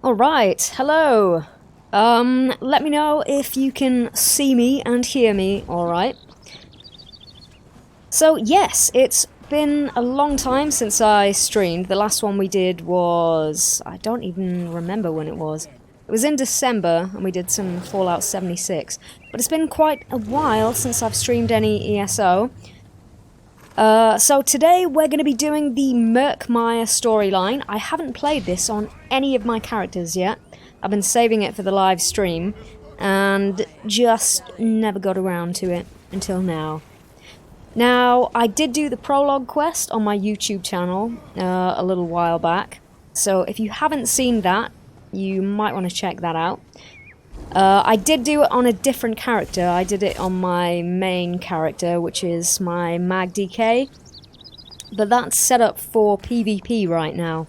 Alright, hello. Let me know if you can see me and hear me, alright? So, yes, it's been a long time since I streamed. The last one we did was... I don't even remember when it was. It was in December, and we did some Fallout 76. But it's been quite a while since I've streamed any ESO. So today we're going to be doing the Murkmire storyline. I haven't played this on any of my characters yet. I've been saving it for the live stream, and just never got around to it until now. Now, I did do the prologue quest on my YouTube channel a little while back, so if you haven't seen that, you might want to check that out. I did do it on a different character. I did it on my main character, which is my Mag DK, but that's set up for PvP right now.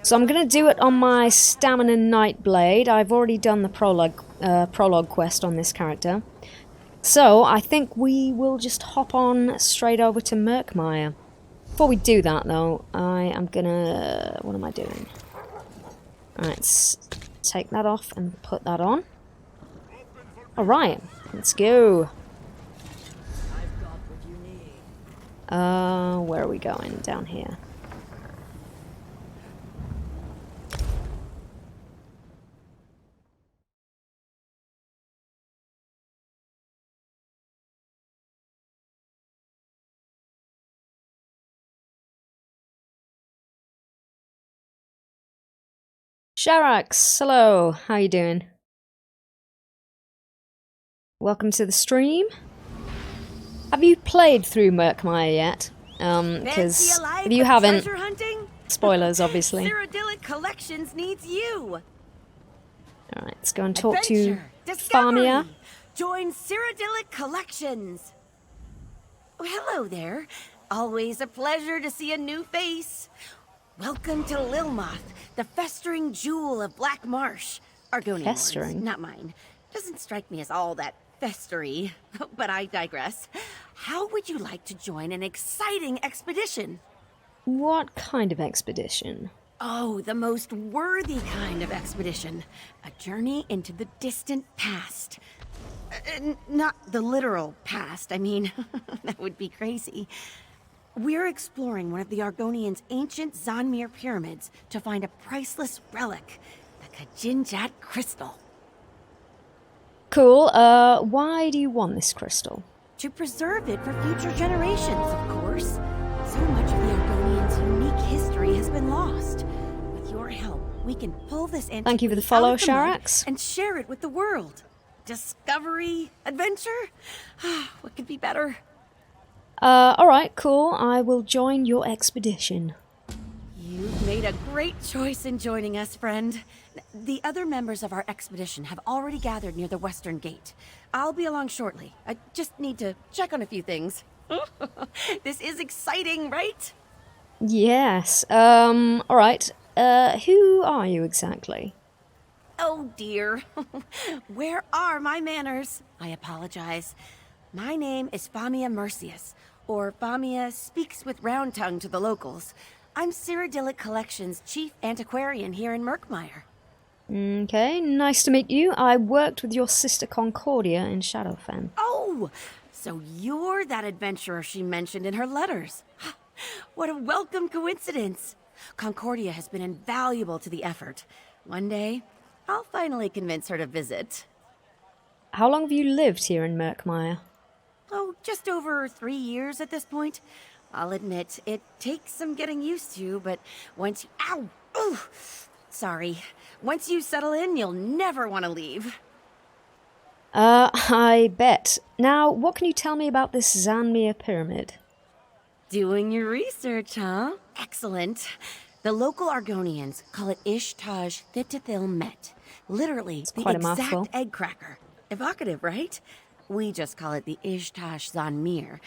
So I'm going to do it on my Stamina Nightblade. I've already done the prologue quest on this character. So I think we will just hop on straight over to Murkmire. Before we do that though, I am gonna... what am I doing? Alright, let's take that off and put that on. Alright, let's go. Where are we going? Down here. Sharax, hello, how you doing? Welcome to the stream. Have you played through Murkmire yet? Because if you haven't, spoilers obviously. Cilic Collections needs you. Alright, let's go and talk to Famia. Join Cilic Collections. Oh, hello there. Always a pleasure to see a new face. Welcome to Lilmoth, the festering jewel of Black Marsh. Argonian Festering? words, not mine. Doesn't strike me as all that festery, but I digress. How would you like to join an exciting expedition? What kind of expedition? Oh, the most worthy kind of expedition. A journey into the distant past. Not the literal past, I mean, that would be crazy. We're exploring one of the Argonians' ancient Zmir pyramids to find a priceless relic, the Kajinjat crystal. Cool, why do you want this crystal? To preserve it for future generations, of course. So much of the Argonians' unique history has been lost. With your help, we can pull this antiquity Thank you for the follow, out of the mud Sharax. and share it with the world. Discovery, adventure? What could be better? Alright, cool. I will join your expedition. You've made a great choice in joining us, friend. The other members of our expedition have already gathered near the western gate. I'll be along shortly. I just need to check on a few things. This is exciting, right? Yes, alright. Who are you exactly? Oh dear. Where are my manners? I apologize. My name is Famia Mercius, or Famia Speaks with Round Tongue to the locals. I'm Cilic Collections' chief antiquarian here in Murkmire. Okay, nice to meet you. I worked with your sister Concordia in Shadowfen. Oh, so you're that adventurer she mentioned in her letters. What a welcome coincidence. Concordia has been invaluable to the effort. One day, I'll finally convince her to visit. How long have you lived here in Murkmire? Oh, just over 3 years at this point. I'll admit, it takes some getting used to, but once you... Ow! Ooh! Sorry. Once you settle in, you'll never want to leave. I bet. Now, what can you tell me about this Zmir pyramid? Doing your research, huh? Excellent. The local Argonians call it Ishtaj Thithithil Met. Literally, the exact egg cracker. Evocative, right? We just call it the Ishtaj Zmir.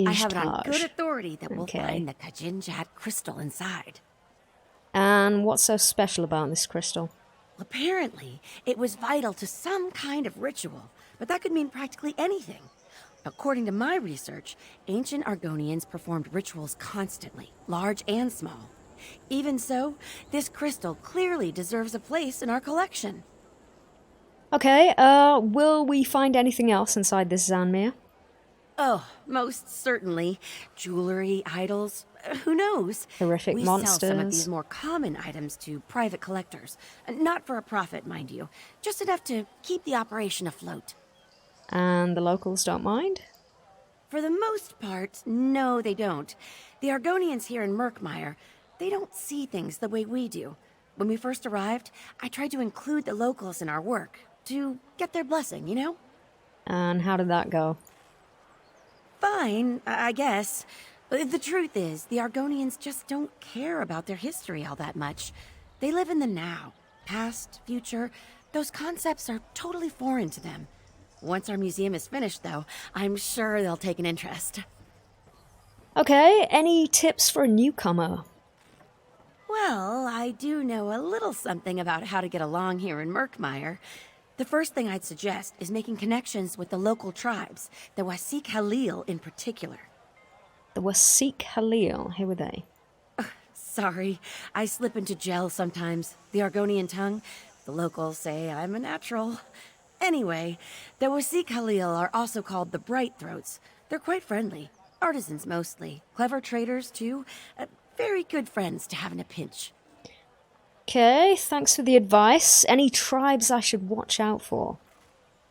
I have it on good authority that we'll find the Kajinjat crystal inside. And what's so special about this crystal? Apparently, it was vital to some kind of ritual, but that could mean practically anything. According to my research, ancient Argonians performed rituals constantly, large and small. Even so, this crystal clearly deserves a place in our collection. Okay, will we find anything else inside this Zmir? Oh, most certainly. Jewelry, idols, who knows? Horrific We sell some of monsters. these more common items to private collectors. Not for a profit, mind you. Just enough to keep the operation afloat. And the locals don't mind? For the most part, no, they don't. The Argonians here in Murkmire, they don't see things the way we do. When we first arrived, I tried to include the locals in our work, to get their blessing, you know? And how did that go? Fine, I guess. The truth is, the Argonians just don't care about their history all that much. They live in the now. Past, future, those concepts are totally foreign to them. Once our museum is finished, though, I'm sure they'll take an interest. Okay, any tips for a newcomer? Well, I do know a little something about how to get along here in Murkmire. The first thing I'd suggest is making connections with the local tribes, the Wasik Halil in particular. The Wasik Halil, who were they? Sorry, I slip into gel sometimes. The Argonian tongue, the locals say I'm a natural. Anyway, the Wasik Halil are also called the Bright Throats. They're quite friendly. Artisans mostly. Clever traders, too. Very good friends to have in a pinch. Okay, thanks for the advice. Any tribes I should watch out for?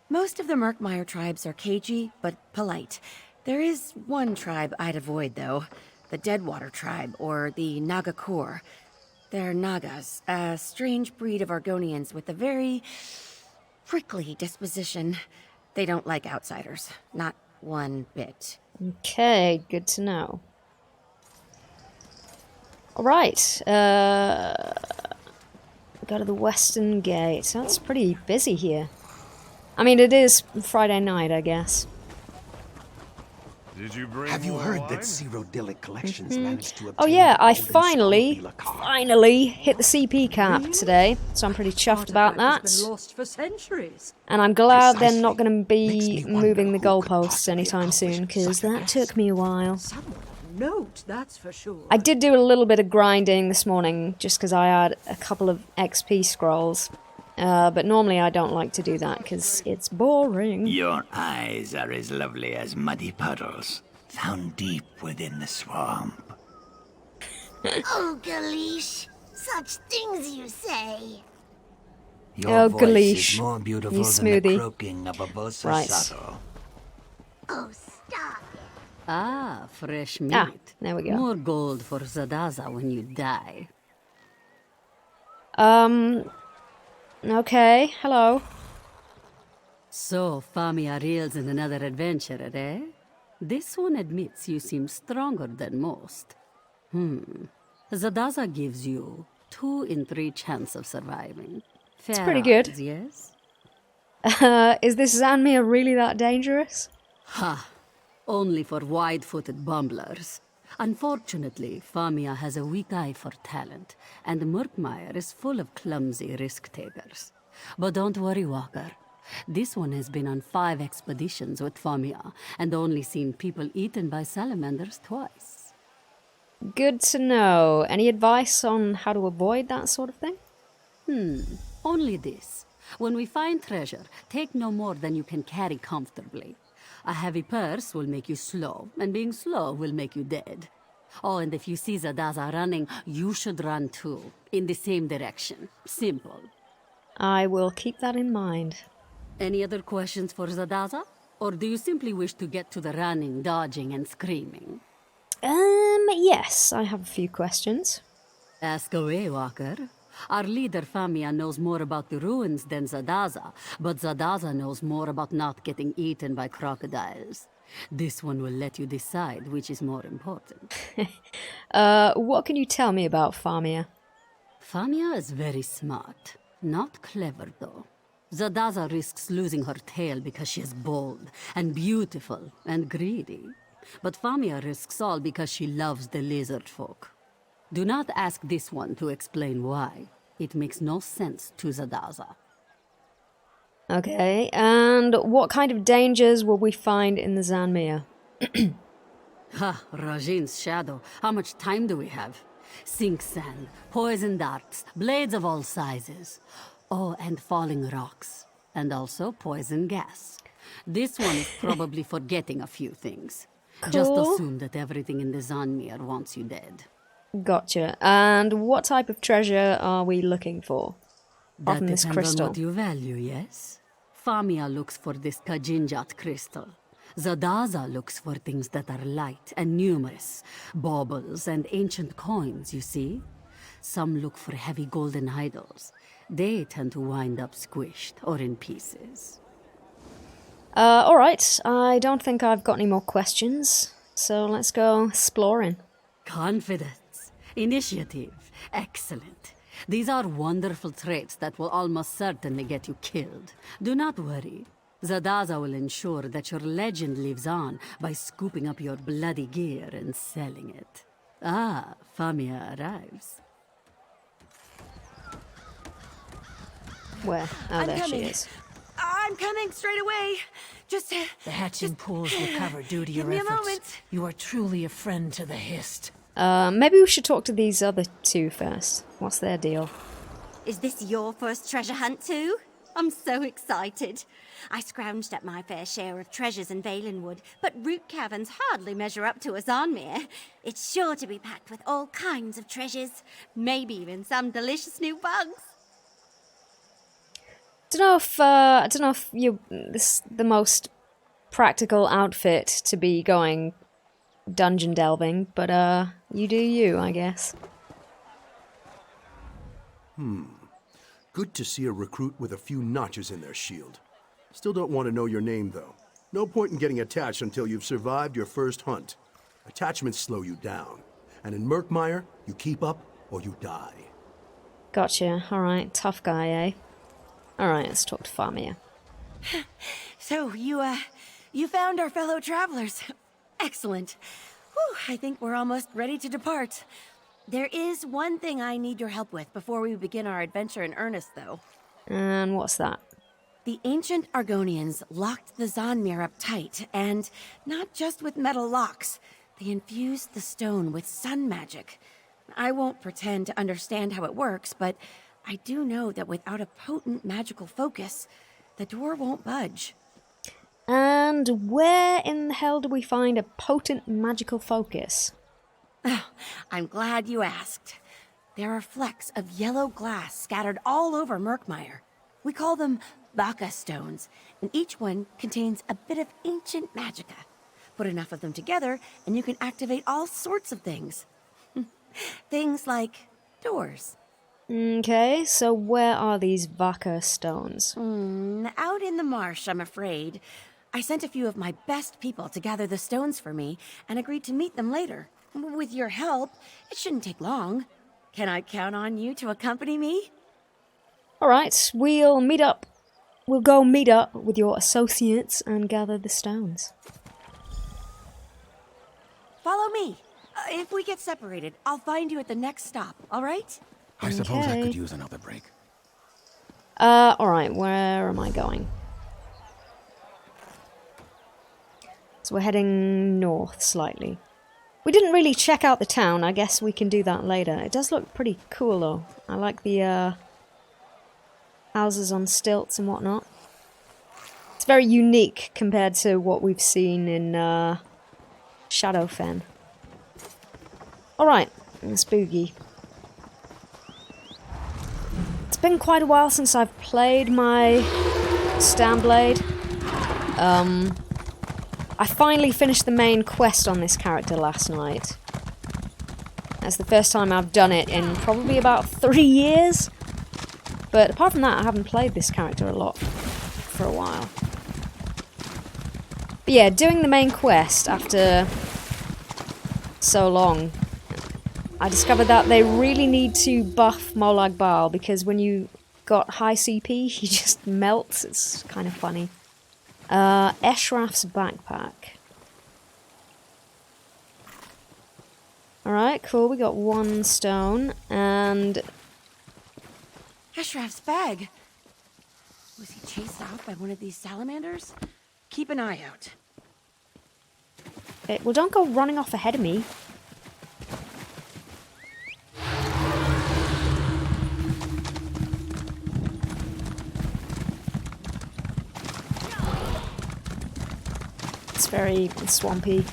Most of the Murkmire tribes are cagey, but polite. There is one tribe I'd avoid, though. The Deadwater tribe, or the Nagakur. They're Nagas, a strange breed of Argonians with a very prickly disposition. They don't like outsiders. Not one bit. Okay, good to know. Alright, go to the Western Gate. So it's pretty busy here. I mean, it is Friday night, I guess. Did you bring Have you more heard wine? that Cilic Collections managed to obtain Oh yeah, I the golden finally Scala hit the CP cap today, so I'm pretty chuffed about that. Has been lost for centuries. And I'm glad they're Precisely. not going to Makes be me wonder moving the who could goalposts possibly anytime soon, accomplish because such a that task. took me a while. Someone note, that's for sure. I did do a little bit of grinding this morning, just because I had a couple of XP scrolls. But normally I don't like to do that, because it's boring. Your eyes are as lovely as muddy puddles, found deep within the swamp. Oh, Galish, such things you say. Your Oh, voice Galish. is more beautiful You than the smoothie. croaking of a bossa Right. saddle. Oh, stop it. Ah, fresh meat. Ah, there we go. More gold for Zadaza when you die. Okay, hello. So, Famia reels in another adventure, eh? This one admits you seem stronger than most. Zadaza gives you 2 in 3 chance of surviving. Fair pretty good. odds, yes? Is this Zmir really that dangerous? Ha! Only for wide-footed bumblers. Unfortunately, Famia has a weak eye for talent, and Murkmire is full of clumsy risk-takers. But don't worry, Walker. This one has been on 5 expeditions with Famia, and only seen people eaten by salamanders twice. Good to know. Any advice on how to avoid that sort of thing? Only this. When we find treasure, take no more than you can carry comfortably. A heavy purse will make you slow, and being slow will make you dead. Oh, and if you see Zadaza running, you should run too, in the same direction. Simple. I will keep that in mind. Any other questions for Zadaza? Or do you simply wish to get to the running, dodging, and screaming? Yes, I have a few questions. Ask away, Walker. Our leader, Famia, knows more about the ruins than Zadaza, but Zadaza knows more about not getting eaten by crocodiles. This one will let you decide which is more important. What can you tell me about Famia? Famia is very smart. Not clever, though. Zadaza risks losing her tail because she is bold, and beautiful, and greedy. But Famia risks all because she loves the lizard folk. Do not ask this one to explain why. It makes no sense to Zadaza. Okay, and what kind of dangers will we find in the Zmir? Ha, Rajin's shadow. How much time do we have? Sink sand, poison darts, blades of all sizes. Oh, and falling rocks. And also poison gas. This one is probably forgetting a few things. Just Cool. assume that everything in the Zmir wants you dead. Gotcha. And what type of treasure are we looking for? Apart That from this depends crystal. on what you value, yes? Famia looks for this Kajinjat crystal. Zadaza looks for things that are light and numerous. Baubles and ancient coins, you see? Some look for heavy golden idols. They tend to wind up squished or in pieces. Alright, I don't think I've got any more questions, so let's go exploring. Confidence, initiative, excellent. These are wonderful traits that will almost certainly get you killed. Do not worry. Zadaza will ensure that your legend lives on by scooping up your bloody gear and selling it. Ah, Famia arrives. Where? Oh, I'm there coming. she is. I'm coming straight away. Just The hatching pools recover due to give your me a efforts. moment. You are truly a friend to the Hist. Maybe we should talk to these other two first. What's their deal? Is this your first treasure hunt too? I'm so excited. I scrounged up my fair share of treasures in Valenwood, but root caverns hardly measure up to a Zmir. It's sure to be packed with all kinds of treasures, maybe even some delicious new bugs. I don't know if this the most practical outfit to be going dungeon delving, but you do you, I guess. Good to see a recruit with a few notches in their shield. Still don't want to know your name, though. No point in getting attached until you've survived your first hunt. Attachments slow you down. And in Murkmire, you keep up or you die. Gotcha. Alright, tough guy, eh? Alright, let's talk to Famia. So, you found our fellow travelers. Excellent. Whew, I think we're almost ready to depart. There is one thing I need your help with before we begin our adventure in earnest, though. And what's that? The ancient Argonians locked the Zmir up tight, and not just with metal locks. They infused the stone with sun magic. I won't pretend to understand how it works, but I do know that without a potent magical focus, the door won't budge. And where in the hell do we find a potent magical focus? I'm glad you asked. There are flecks of yellow glass scattered all over Murkmire. We call them Baka stones, and each one contains a bit of ancient magicka. Put enough of them together, and you can activate all sorts of things. Things like doors. Okay, so where are these Vaka stones? Out in the marsh, I'm afraid. I sent a few of my best people to gather the stones for me, and agreed to meet them later. With your help, it shouldn't take long. Can I count on you to accompany me? Alright, we'll meet up. We'll go meet up with your associates and gather the stones. Follow me. If we get separated, I'll find you at the next stop, all right? I suppose I Okay. could use another break. Alright, where am I going? So we're heading north slightly. We didn't really check out the town. I guess we can do that later. It does look pretty cool though. I like the houses on stilts and whatnot. It's very unique compared to what we've seen in Shadowfen. Alright, let's boogie. It's been quite a while since I've played my Stanblade. I finally finished the main quest on this character last night. That's the first time I've done it in probably about 3 years. But apart from that, I haven't played this character a lot for a while. But yeah, doing the main quest after so long, I discovered that they really need to buff Molag Bal, because when you got high CP, he just melts. It's kind of funny. Eshraf's backpack. Alright, cool. We got 1 stone, and Eshraf's bag. Was he chased off by one of these salamanders? Keep an eye out. well, don't go running off ahead of me. It's very swampy.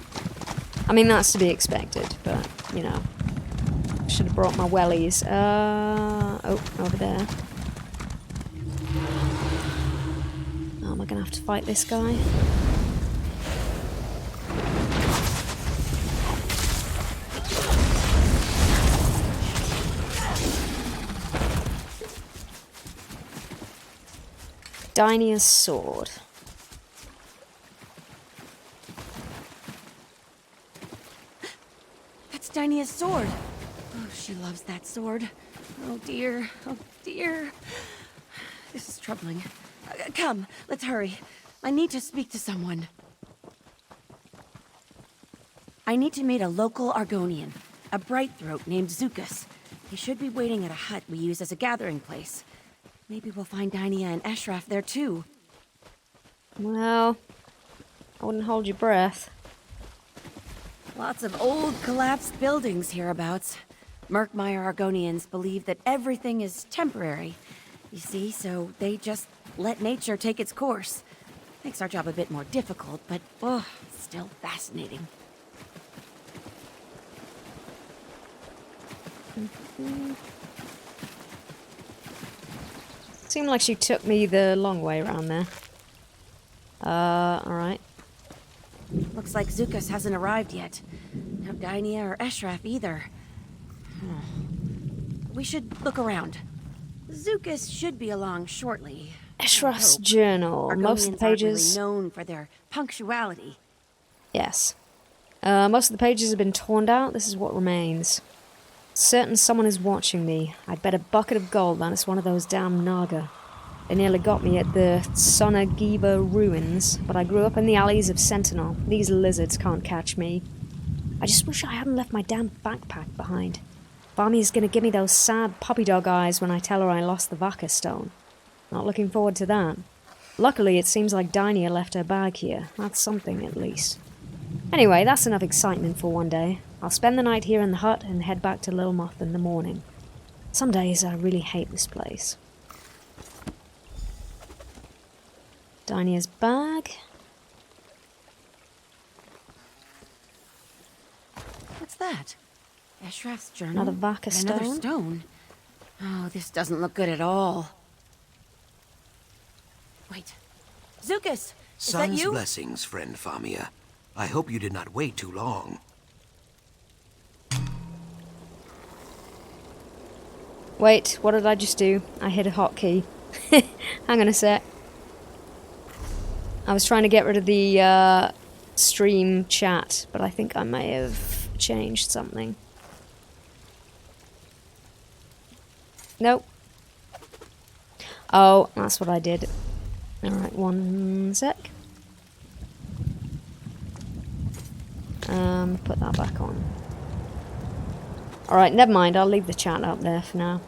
I mean, that's to be expected, but, you know. Should have brought my wellies. Oh, over there. Oh, am I gonna have to fight this guy? Dynia's sword. That's Dynia's sword. Oh, she loves that sword. Oh dear, oh dear. This is troubling. Come, let's hurry. I need to speak to someone. I need to meet a local Argonian, a brightthroat named Zukas. He should be waiting at a hut we use as a gathering place. Maybe we'll find Dynia and Eshraf there too. Well, I wouldn't hold your breath. Lots of old, collapsed buildings hereabouts. Murkmire Argonians believe that everything is temporary. You see, so they just let nature take its course. Makes our job a bit more difficult, but, oh, still fascinating. Seemed like she took me the long way around there. Alright. Looks like Zukas hasn't arrived yet. No Dynia or Eshraf either. We should look around. Zukas should be along shortly. Eshraf's journal. Most of the Argonians aren't pages... really known for their punctuality. Yes. Most of the pages have been torn out. This is what remains. Certain someone is watching me. I'd bet a bucket of gold that it's one of those damn Naga. They nearly got me at the Sonagiba ruins, but I grew up in the alleys of Sentinel. These lizards can't catch me. I just wish I hadn't left my damn backpack behind. Barmi's gonna give me those sad puppy dog eyes when I tell her I lost the Vaka stone. Not looking forward to that. Luckily, it seems like Dynia left her bag here. That's something, at least. Anyway, that's enough excitement for one day. I'll spend the night here in the hut and head back to Lilmoth in the morning. Some days I really hate this place. Dynia's bag. What's that? Eshraf's journal? Another Vaka stone. Another stone? Oh, this doesn't look good at all. Wait. Zukas! Is that Sun's you? blessings, friend Famia. I hope you did not wait too long. Wait, what did I just do? I hit a hotkey. Hang on a sec. I was trying to get rid of the stream chat, but I think I may have changed something. Nope. Oh, that's what I did. Alright, one sec. Put that back on. Alright, never mind, I'll leave the chat up there for now.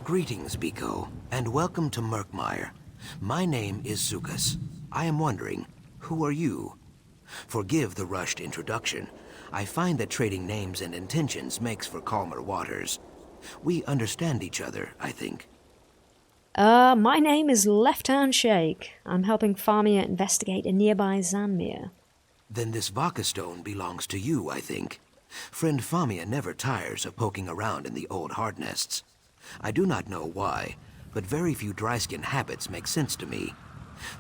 Greetings, Biko, and welcome to Murkmire. My name is Zukas. I am wondering, who are you? Forgive the rushed introduction. I find that trading names and intentions makes for calmer waters. We understand each other, I think. My name is Lefthandshake. I'm helping Famia investigate a nearby Zmir. Then this Vaka stone belongs to you, I think. Friend Famia never tires of poking around in the old hard nests. I do not know why, but very few dryskin habits make sense to me.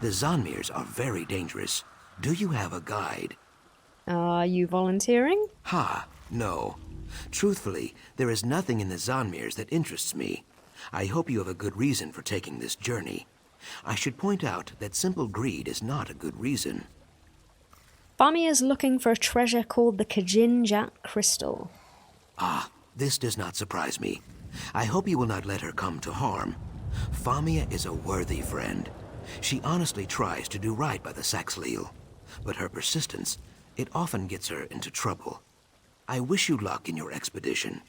The Zmirs are very dangerous. Do you have a guide? Are you volunteering? Ha, no. Truthfully, there is nothing in the Zmirs that interests me. I hope you have a good reason for taking this journey. I should point out that simple greed is not a good reason. Famia is looking for a treasure called the Kajinjat Crystal. Ah, this does not surprise me. I hope you will not let her come to harm. Famia is a worthy friend. She honestly tries to do right by the Saxhleel, but her persistence, it often gets her into trouble. I wish you luck in your expedition.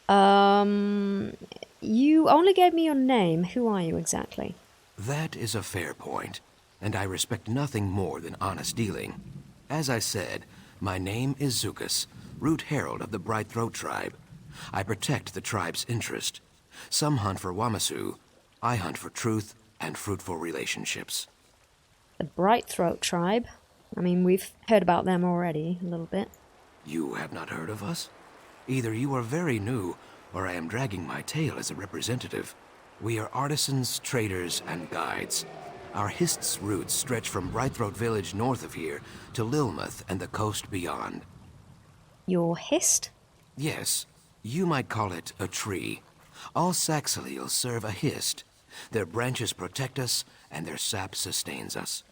You only gave me your name. Who are you exactly? That is a fair point, and I respect nothing more than honest dealing. As I said, my name is Zukas, Root Herald of the Brightthroat tribe. I protect the tribe's interest. Some hunt for Wamasu. I hunt for truth and fruitful relationships. The The Brightthroat tribe. I mean, we've heard about them already, a little bit. You have not heard of us? Either you are very new, or I am dragging my tail as a representative. We are artisans, traders, and guides. Our Hist's roots stretch from Brightthroat village north of here to Lilmoth and the coast beyond. Your Hist? Yes, you might call it a tree. All Saxaleals serve a Hist. Their branches protect us, and their sap sustains us.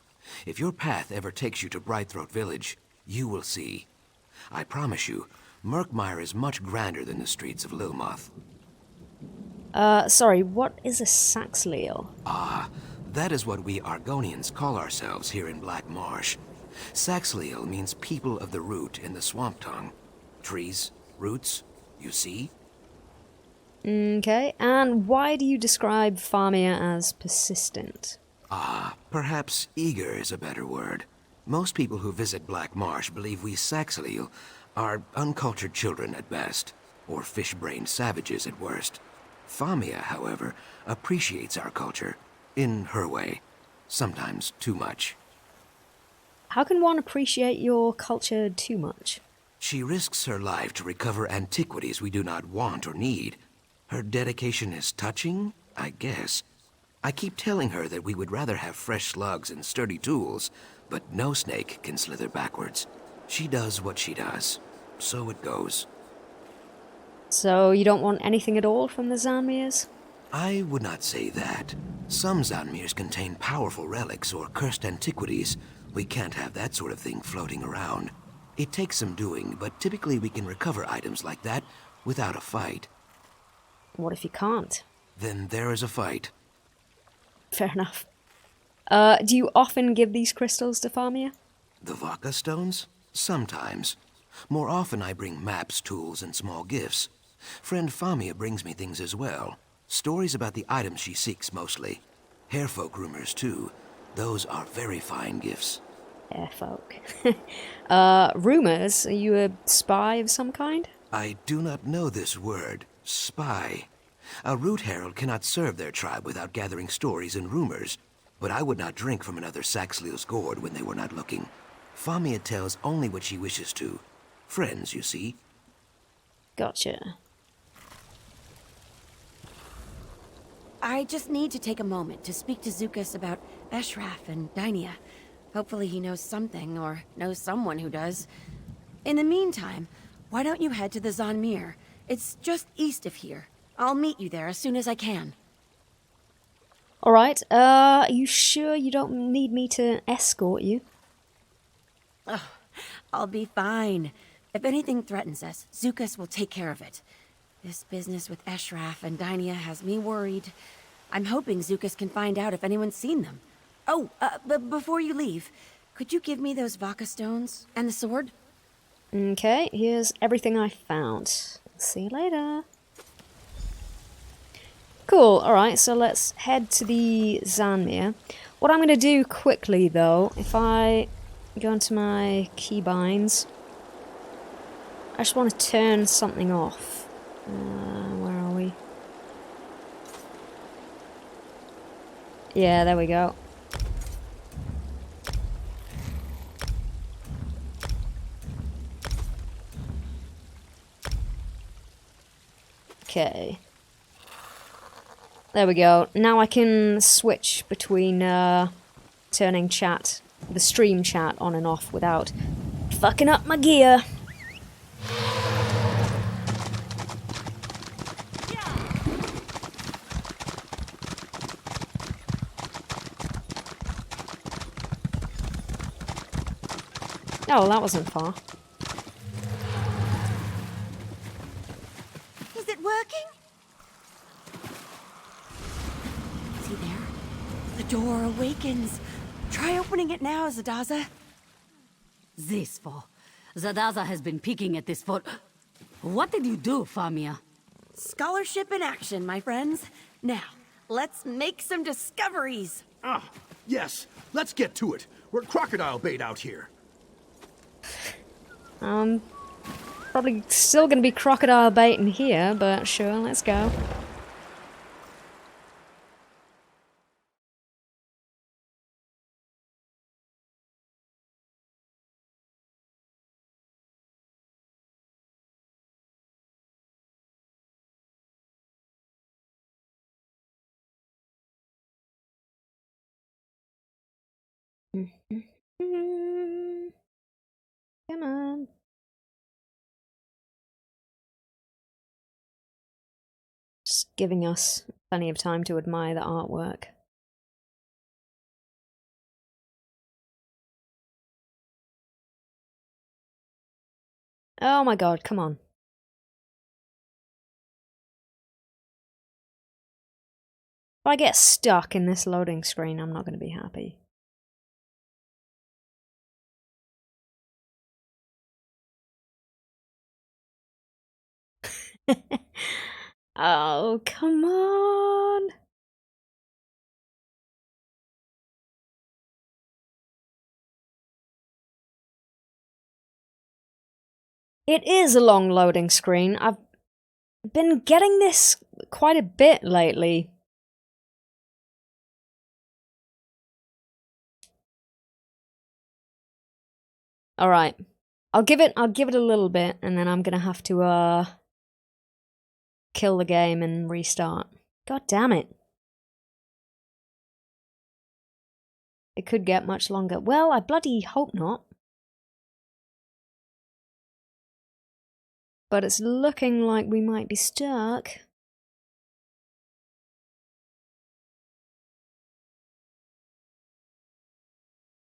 If your path ever takes you to Brightthroat village, you will see. I promise you, Murkmire is much grander than the streets of Lilmoth. Sorry, what is a Saxaleal? That is what we Argonians call ourselves here in Black Marsh. Saxaleal means people of the root in the swamp tongue. Trees, roots, you see? Okay, and why do you describe Famia as persistent? Perhaps eager is a better word. Most people who visit Black Marsh believe we Saxaleal are uncultured children at best, or fish-brained savages at worst. Famia, however, appreciates our culture, in her way. Sometimes too much. How can one appreciate your culture too much? She risks her life to recover antiquities we do not want or need. Her dedication is touching, I guess. I keep telling her that we would rather have fresh slugs and sturdy tools, but no snake can slither backwards. She does what she does. So it goes. So you don't want anything at all from the Zmirs? I would not say that. Some Zmirs contain powerful relics or cursed antiquities. We can't have that sort of thing floating around. It takes some doing, but typically we can recover items like that without a fight. What if you can't? Then there is a fight. Fair enough. Do you often give these crystals to Famia? The Vaka stones? Sometimes. More often I bring maps, tools, and small gifts. Friend Famia brings me things as well. Stories about the items she seeks mostly. Hairfolk rumors too. Those are very fine gifts. Hairfolk. Rumors? Are you a spy of some kind? I do not know this word. Spy. A root herald cannot serve their tribe without gathering stories and rumors. But I would not drink from another Saxaleal's gourd when they were not looking. Famia tells only what she wishes to. Friends, you see. Gotcha. I just need to take a moment to speak to Zukas about Eshraf and Dynia. Hopefully he knows something, or knows someone who does. In the meantime, why don't you head to the Zmir? It's just east of here. I'll meet you there as soon as I can. Alright, are you sure you don't need me to escort you? Oh, I'll be fine. If anything threatens us, Zukas will take care of it. This business with Eshraf and Dynia has me worried. I'm hoping Zukas can find out if anyone's seen them. Oh, but before you leave, could you give me those Vaka stones and the sword? Okay, here's everything I found. See you later. Cool, alright, so let's head to the Zmir. What I'm going to do quickly, though, if I go into my keybinds, I just want to turn something off. Where are we? Yeah, there we go. Okay. There we go. Now I can switch between turning the stream chat on and off without fucking up my gear. Oh, that wasn't far. Is it working? See there? The door awakens. Try opening it now, Zadaza. This for. Zadaza has been peeking at this for... What did you do, Famia? Scholarship in action, my friends. Now, let's make some discoveries. Ah, yes. Let's get to it. We're crocodile bait out here. Probably still gonna be crocodile bait in here, but sure, let's go. Come on. Just giving us plenty of time to admire the artwork. Oh my god, come on. If I get stuck in this loading screen, I'm not going to be happy. Oh, come on. It is a long loading screen. I've been getting this quite a bit lately. All right. I'll give it a little bit and then I'm going to have to kill the game and restart. God damn it. It could get much longer. Well, I bloody hope not. But it's looking like we might be stuck.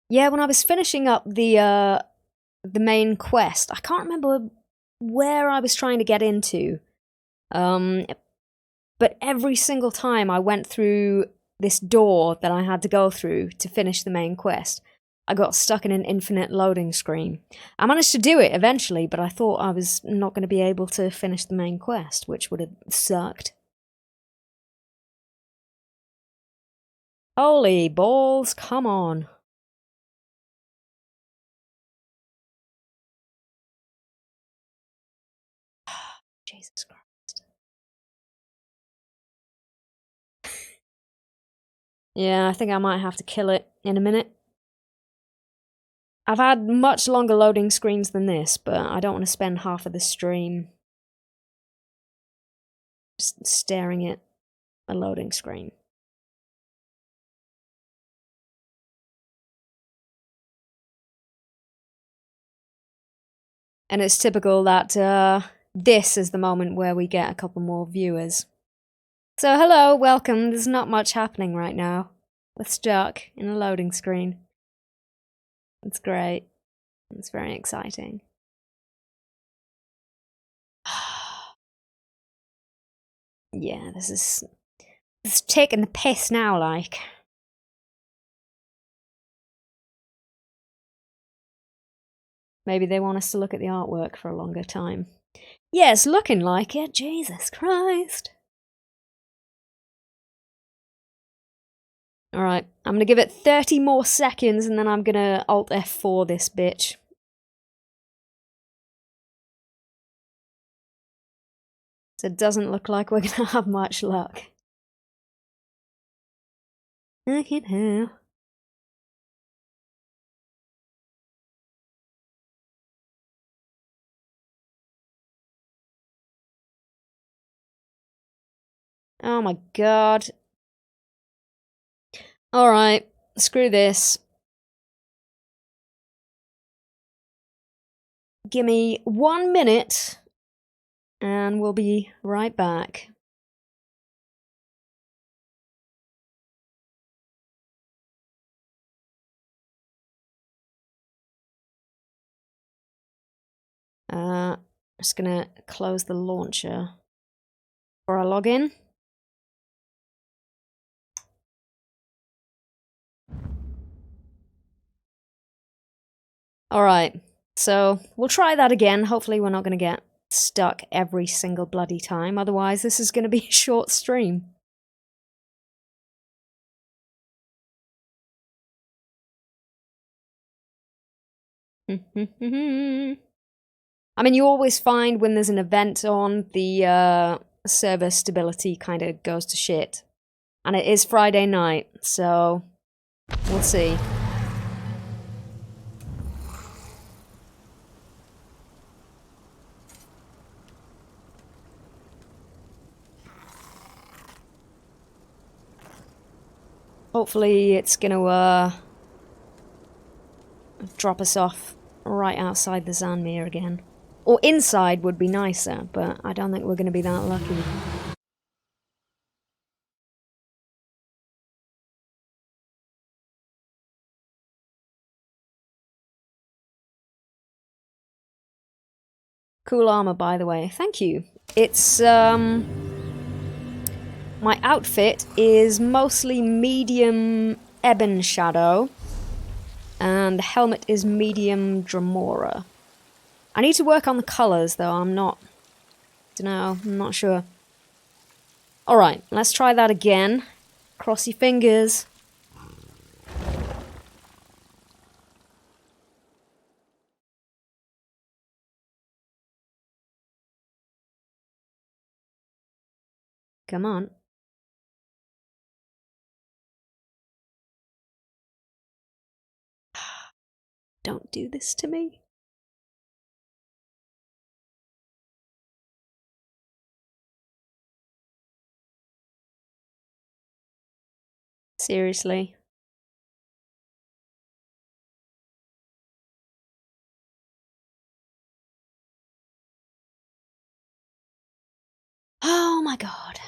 Yeah, when I was finishing up the main quest, I can't remember where I was trying to get into. But every single time I went through this door that I had to go through to finish the main quest, I got stuck in an infinite loading screen. I managed to do it eventually, but I thought I was not going to be able to finish the main quest, which would have sucked. Holy balls, come on. Jesus Christ. Yeah, I think I might have to kill it in a minute. I've had much longer loading screens than this, but I don't want to spend half of the stream just staring at a loading screen. And it's typical that this is the moment where we get a couple more viewers. So hello, welcome. There's not much happening right now. We're stuck in a loading screen. It's great. It's very exciting. Yeah, this is taking the piss now, like. Maybe they want us to look at the artwork for a longer time. Yeah, it's looking like it. Jesus Christ. Alright, I'm gonna give it 30 more seconds and then I'm gonna Alt F4 this bitch. So it doesn't look like we're gonna have much luck. Fucking hell. Oh my god. Alright, screw this. Give me 1 minute and we'll be right back. Just gonna close the launcher before I log in. Alright, so we'll try that again. Hopefully we're not gonna get stuck every single bloody time, otherwise this is gonna be a short stream. I mean, you always find when there's an event on, the server stability kind of goes to shit. And it is Friday night, so we'll see. Hopefully it's gonna drop us off right outside the Zmir again. Or inside would be nicer, but I don't think we're going to be that lucky. Cool armor, by the way. Thank you. It's, my outfit is mostly medium Ebon Shadow, and the helmet is medium Dremora. I need to work on the colours, though. I'm not sure. Alright, let's try that again. Cross your fingers. Come on. Don't do this to me. Seriously. Oh my god.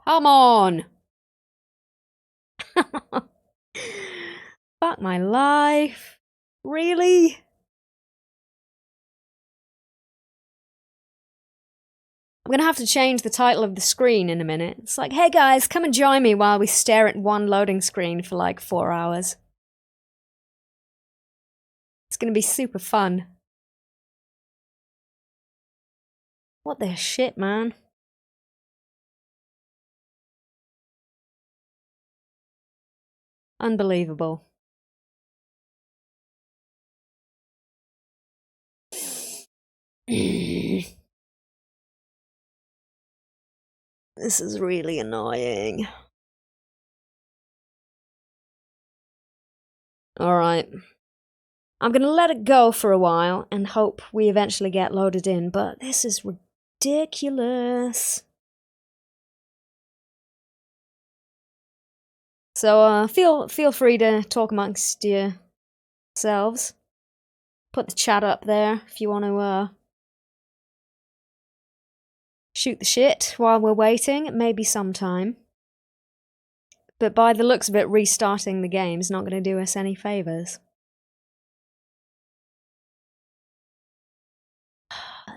Come on! Fuck my life. Really? I'm gonna have to change the title of the screen in a minute. It's like, hey guys, come and join me while we stare at one loading screen for like 4 hours. It's gonna be super fun. What the shit, man? Unbelievable. This is really annoying. Alright. I'm gonna let it go for a while and hope we eventually get loaded in, but this is ridiculous. So feel free to talk amongst yourselves. Put the chat up there if you want to shoot the shit while we're waiting, maybe sometime. But by the looks of it, restarting the game's not going to do us any favours.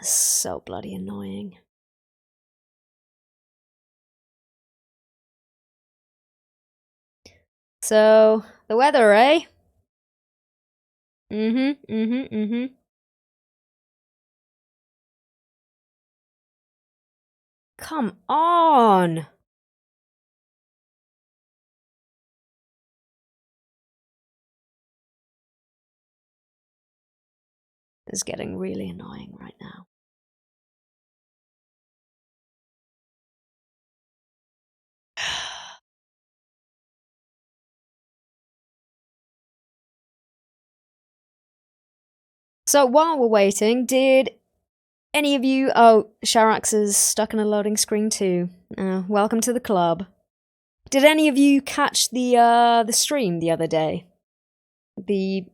So bloody annoying. So, the weather, eh? Come on! This is getting really annoying right now. So while we're waiting, did any of you... Oh, Sharax is stuck in a loading screen too. Welcome to the club. Did any of you catch the stream the other day? The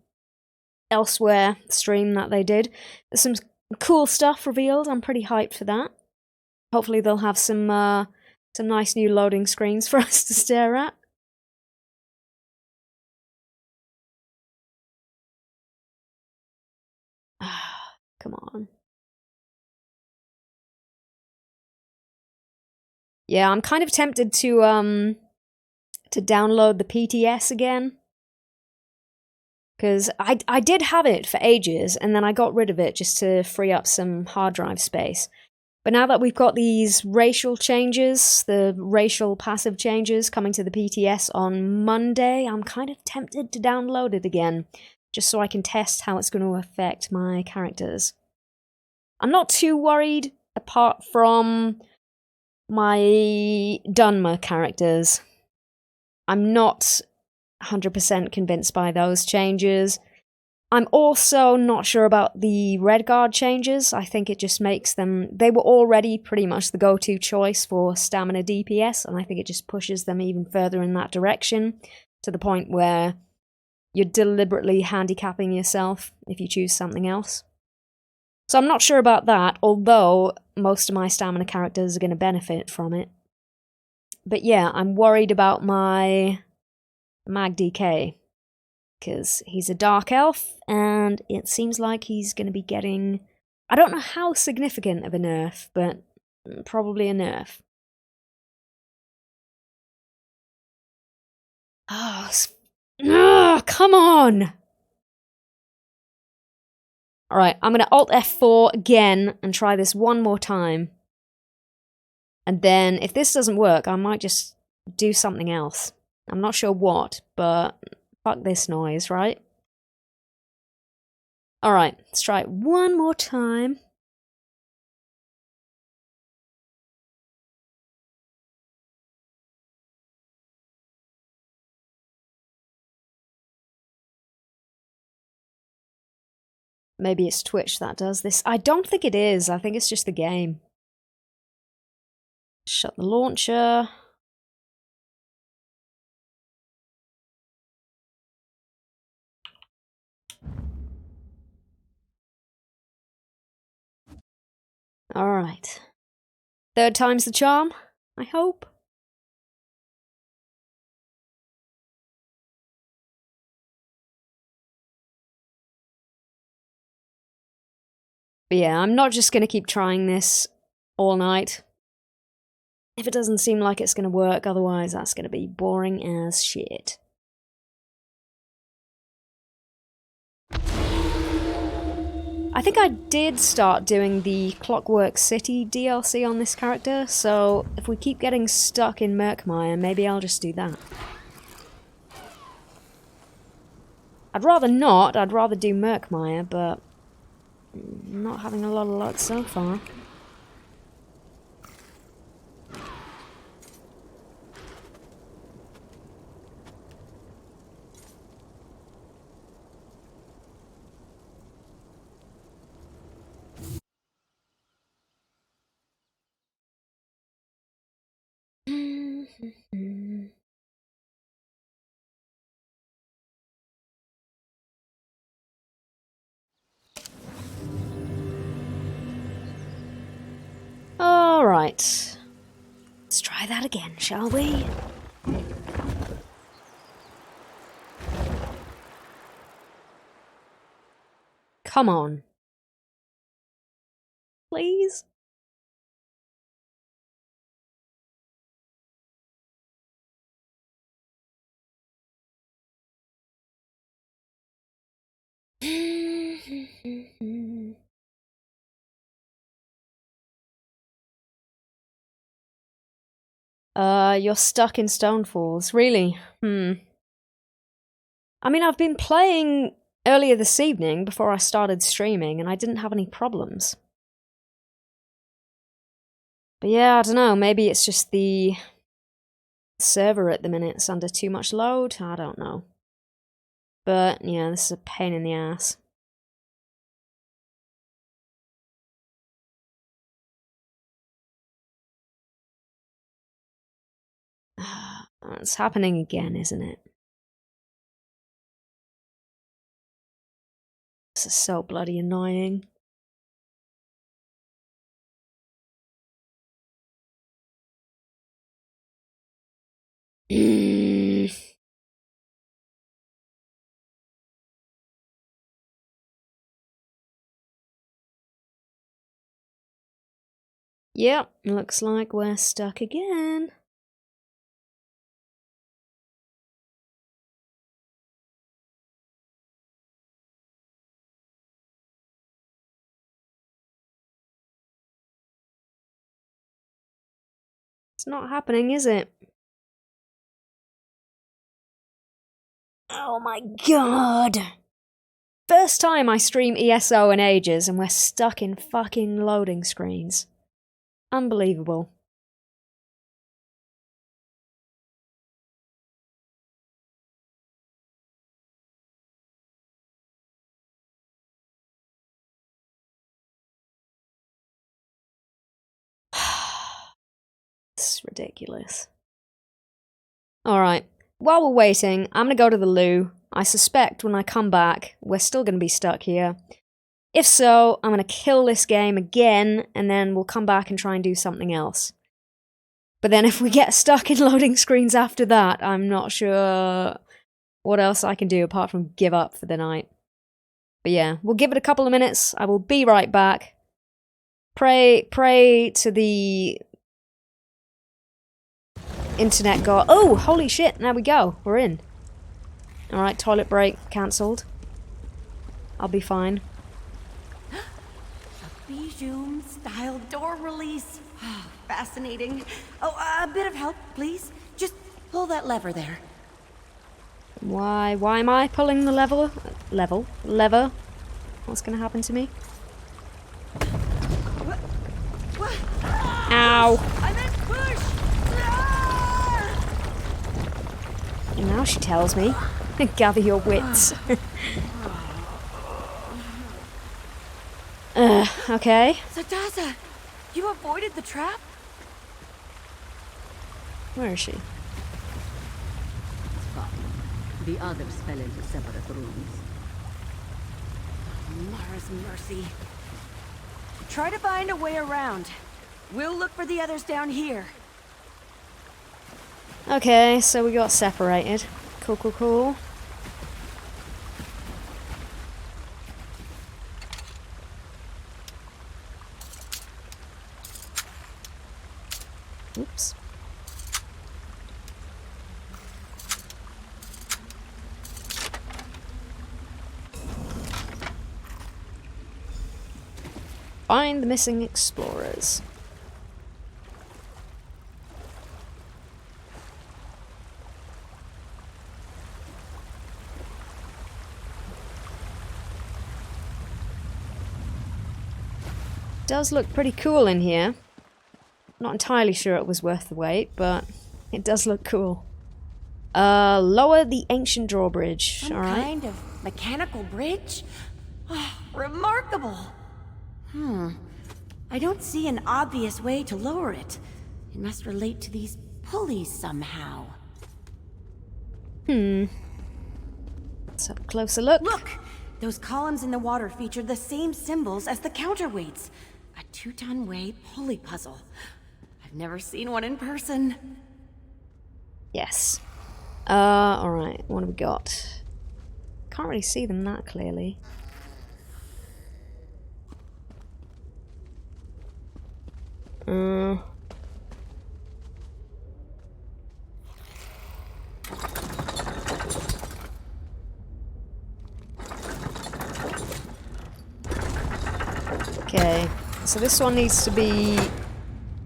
Elsewhere stream that they did? There's some cool stuff revealed. I'm pretty hyped for that. Hopefully they'll have some nice new loading screens for us to stare at. Come on. Yeah, I'm kind of tempted to download the PTS again. Because I did have it for ages, and then I got rid of it just to free up some hard drive space. But now that we've got these racial changes, the racial passive changes coming to the PTS on Monday, I'm kind of tempted to download it again, just so I can test how it's going to affect my characters. I'm not too worried, apart from my Dunmer characters. I'm not 100% convinced by those changes. I'm also not sure about the red guard changes. I think it just makes them... They were already pretty much the go-to choice for stamina DPS, and I think it just pushes them even further in that direction, to the point where you're deliberately handicapping yourself if you choose something else. So I'm not sure about that, although most of my stamina characters are going to benefit from it. But yeah, I'm worried about my Mag DK, because he's a dark elf, and it seems like he's going to be getting... I don't know how significant of a nerf, but probably a nerf. Oh, come on! Alright, I'm going to Alt F4 again and try this one more time. And then, if this doesn't work, I might just do something else. I'm not sure what, but fuck this noise, right? Alright, let's try it one more time. Maybe it's Twitch that does this. I don't think it is. I think it's just the game. Shut the launcher. Alright. Third time's the charm, I hope. But yeah, I'm not just going to keep trying this all night. If it doesn't seem like it's going to work, otherwise that's going to be boring as shit. I think I did start doing the Clockwork City DLC on this character, so if we keep getting stuck in Murkmire, maybe I'll just do that. I'd rather not, I'd rather do Murkmire, but I'm not having a lot of luck so far. Alright. Let's try that again, shall we? Come on. Please? You're stuck in Stonefalls. Really? I mean, I've been playing earlier this evening before I started streaming, and I didn't have any problems. But yeah, I don't know, maybe it's just the server at the minute. It's under too much load? I don't know. But yeah, this is a pain in the ass. It's happening again, isn't it? This is so bloody annoying. Yep, looks like we're stuck again. It's not happening, is it? Oh my god! First time I stream ESO in ages and we're stuck in fucking loading screens. Unbelievable. ridiculous. Alright, while we're waiting, I'm gonna go to the loo. I suspect when I come back, we're still gonna be stuck here. If so, I'm gonna kill this game again, and then we'll come back and try and do something else. But then if we get stuck in loading screens after that, I'm not sure what else I can do apart from give up for the night. But yeah, we'll give it a couple of minutes. I will be right back. Pray to the internet god. Oh, holy shit, there we go. We're in. Alright, toilet break cancelled. I'll be fine. A Bijou style door release. Fascinating. Oh, a bit of help, please. Just pull that lever there. Why am I pulling the lever? What's gonna happen to me? Ow! I meant push! Ah! And now she tells me, gather your wits. Okay. Sadasa, you avoided the trap? Where is she? It's fine. The others fell into separate rooms. Mara's mercy. Try to find a way around. We'll look for the others down here. Okay, so we got separated. Cool. Oops. Find the missing explorers. Does look pretty cool in here. Not entirely sure it was worth the wait, but it does look cool. Lower the ancient drawbridge. Some Alright. kind of mechanical bridge? Oh, remarkable! I don't see an obvious way to lower it. It must relate to these pulleys somehow. Let's have a closer look. Look! Those columns in the water feature the same symbols as the counterweights. A 2-ton weight pulley puzzle. I've never seen one in person. Yes. Alright, what have we got? Can't really see them that clearly. Okay, so this one needs to be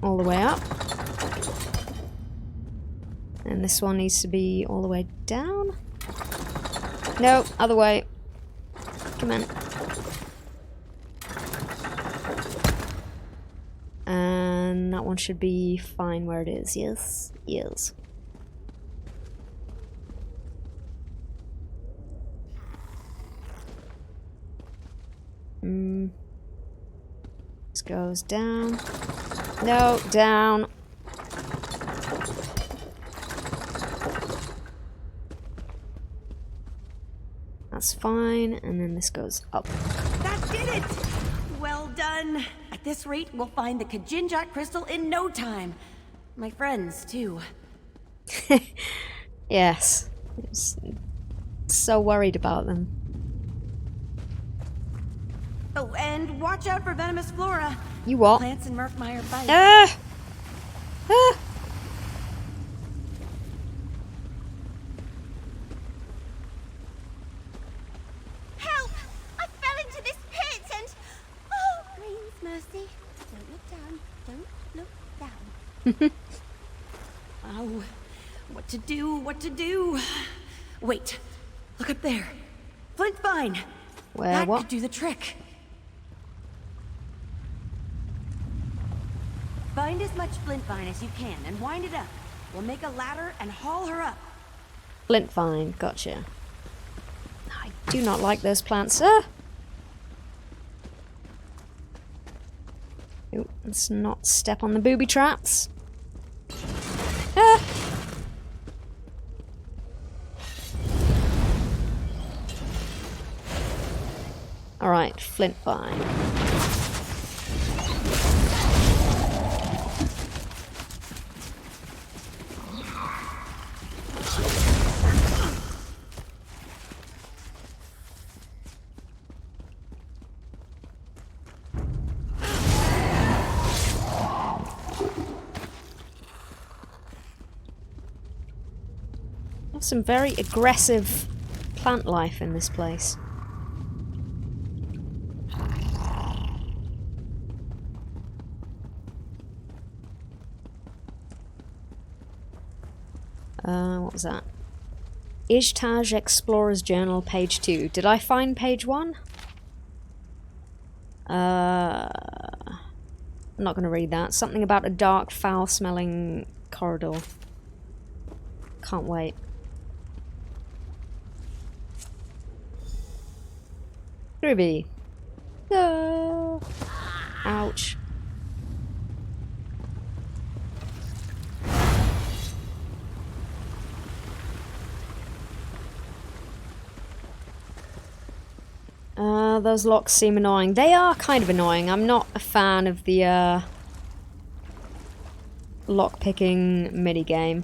all the way up. And this one needs to be all the way down. No, other way. Come on. And that one should be fine where it is. Yes, yes. This goes down. No, down. That's fine, and then this goes up. That did it! Well done. At this rate, we'll find the Kajinjat crystal in no time. My friends, too. Yes. So worried about them. Oh, and watch out for venomous flora. You what? Plants in Murkmire bite. Ah! Ah! Help! I fell into this pit and... Oh, Green's mercy. Don't look down. Don't look down. Oh, what to do, what to do? Wait, look up there. Flint vine. Where That what? could do the trick. Find as much flint vine as you can and wind it up. We'll make a ladder and haul her up. Flint vine, gotcha. I do not like those plants. Ah! Ooh, let's not step on the booby traps. Alright, flint vine. Some very aggressive plant life in this place. What was that? Ishtaj Explorer's Journal, page 2. Did I find page 1? I'm not going to read that. Something about a dark, foul-smelling corridor. Can't wait. Groovy. No. Ouch. Those locks seem annoying. They are kind of annoying. I'm not a fan of the lock-picking minigame.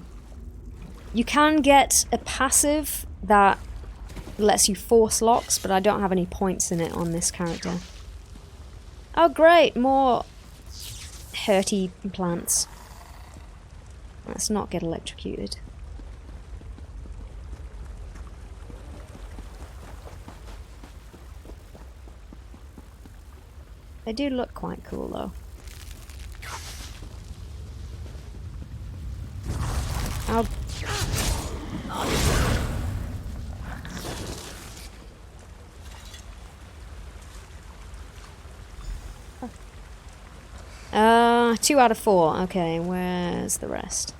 You can get a passive that lets you force locks, but I don't have any points in it on this character. Oh great, more hurty plants. Let's not get electrocuted. They do look quite cool though. Ow. Two out of 4. Okay, where's the rest?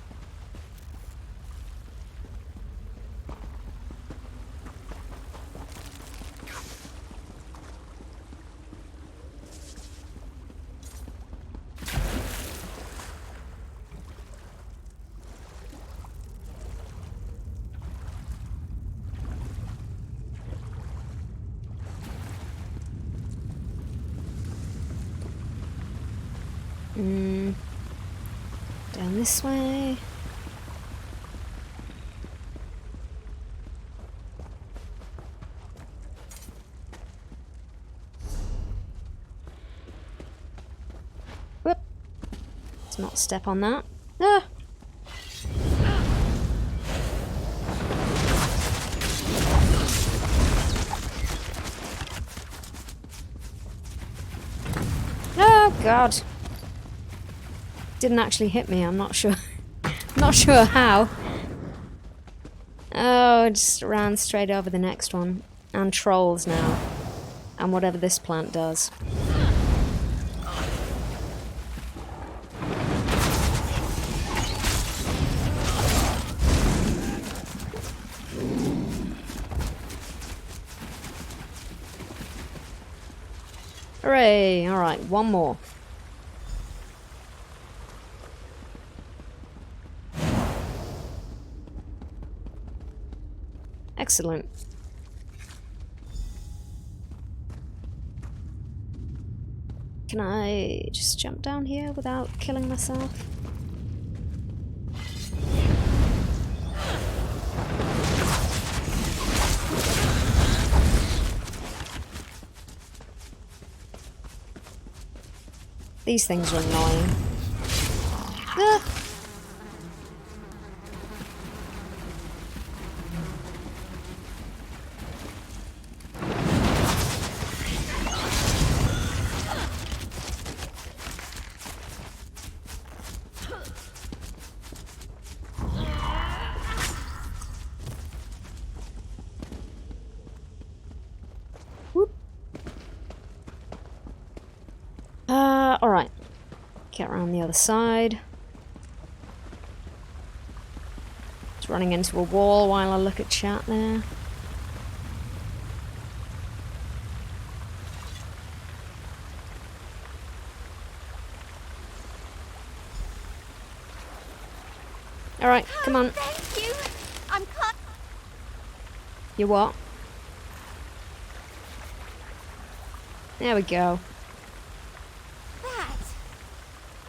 Down this way. Whoop. Let's not step on that. Ah! Oh God. Didn't actually hit me, I'm not sure. Not sure how. Oh, just ran straight over the next one. And trolls now. And whatever this plant does. Hooray! Alright, one more. Excellent. Can I just jump down here without killing myself? These things are annoying. Ah. Alright. Get around the other side. It's running into a wall while I look at chat there. Alright, come on. Thank you. I'm caught. You what? There we go. That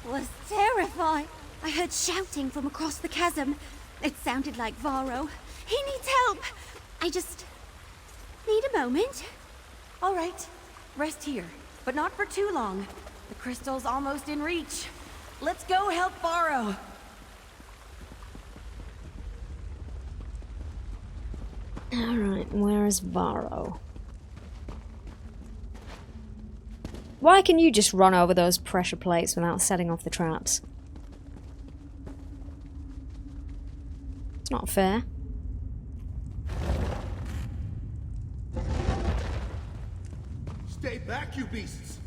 was terrifying. I heard shouting from across the chasm. It sounded like Varro. He needs help. I just need a moment. All right, rest here, but not for too long. The crystal's almost in reach. Let's go help Varro. Alright, where is Varro? Why can you just run over those pressure plates without setting off the traps? It's not fair. Stay back, you beasts!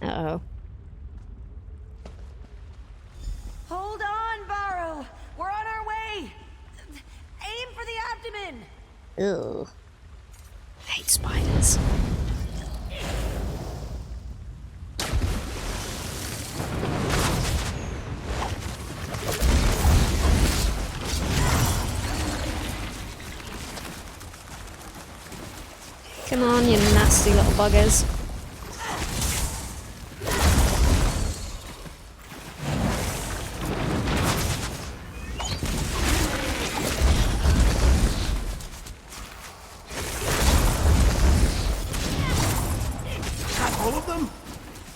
Uh-oh. Hold on, Varro. We're on our way. Aim for the abdomen. Ugh. I hate spiders. Come on, you nasty little buggers. All of them?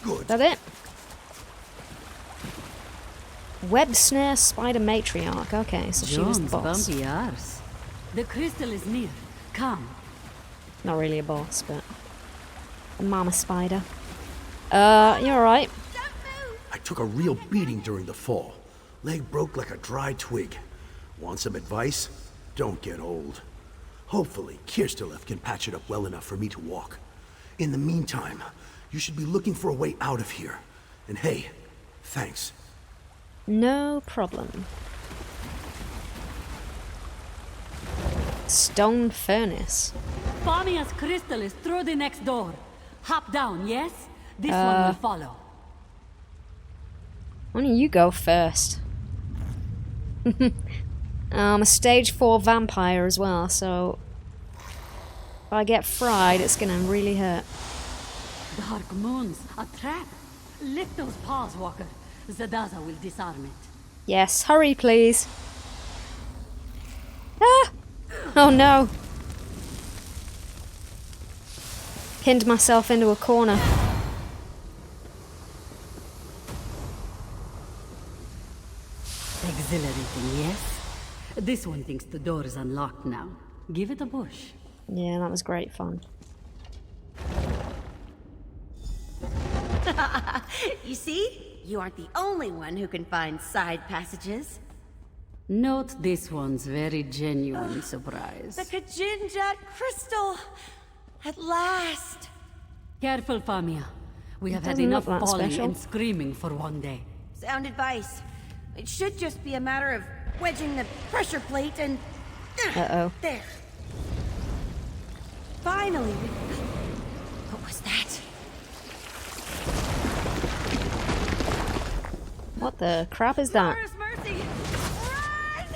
Good. Is that it? Web snare spider matriarch. Okay, so she was the boss. bumpy arse. The crystal is near. Come. Not really a boss, but a mama spider. You alright? I took a real beating during the fall. Leg broke like a dry twig. Want some advice? Don't get old. Hopefully, Kirstalev can patch it up well enough for me to walk. In the meantime, you should be looking for a way out of here. And hey, thanks. No problem. Stone furnace. Famia's crystal is through the next door. Hop down, yes? This one will follow. Why don't you go first? I'm a stage 4 vampire as well, so if I get fried, it's gonna really hurt. Dark moons, a trap. Lift those paws, Walker. Zadaza will disarm it. Yes, hurry please. Ah! Oh no. Pinned myself into a corner. Exhilarating, yes? This one thinks the door is unlocked now. Give it a push. Yeah, that was great fun. You see? You aren't the only one who can find side passages. Note this one's very genuine surprise. The Kajinjat crystal! At last! Careful, Famia. We have had doesn't enough look that falling special. and screaming for one day. Sound advice. It should just be a matter of wedging the pressure plate and... Uh-oh. There. Finally, what was that? What the crap is that? Where's Mercy? Run!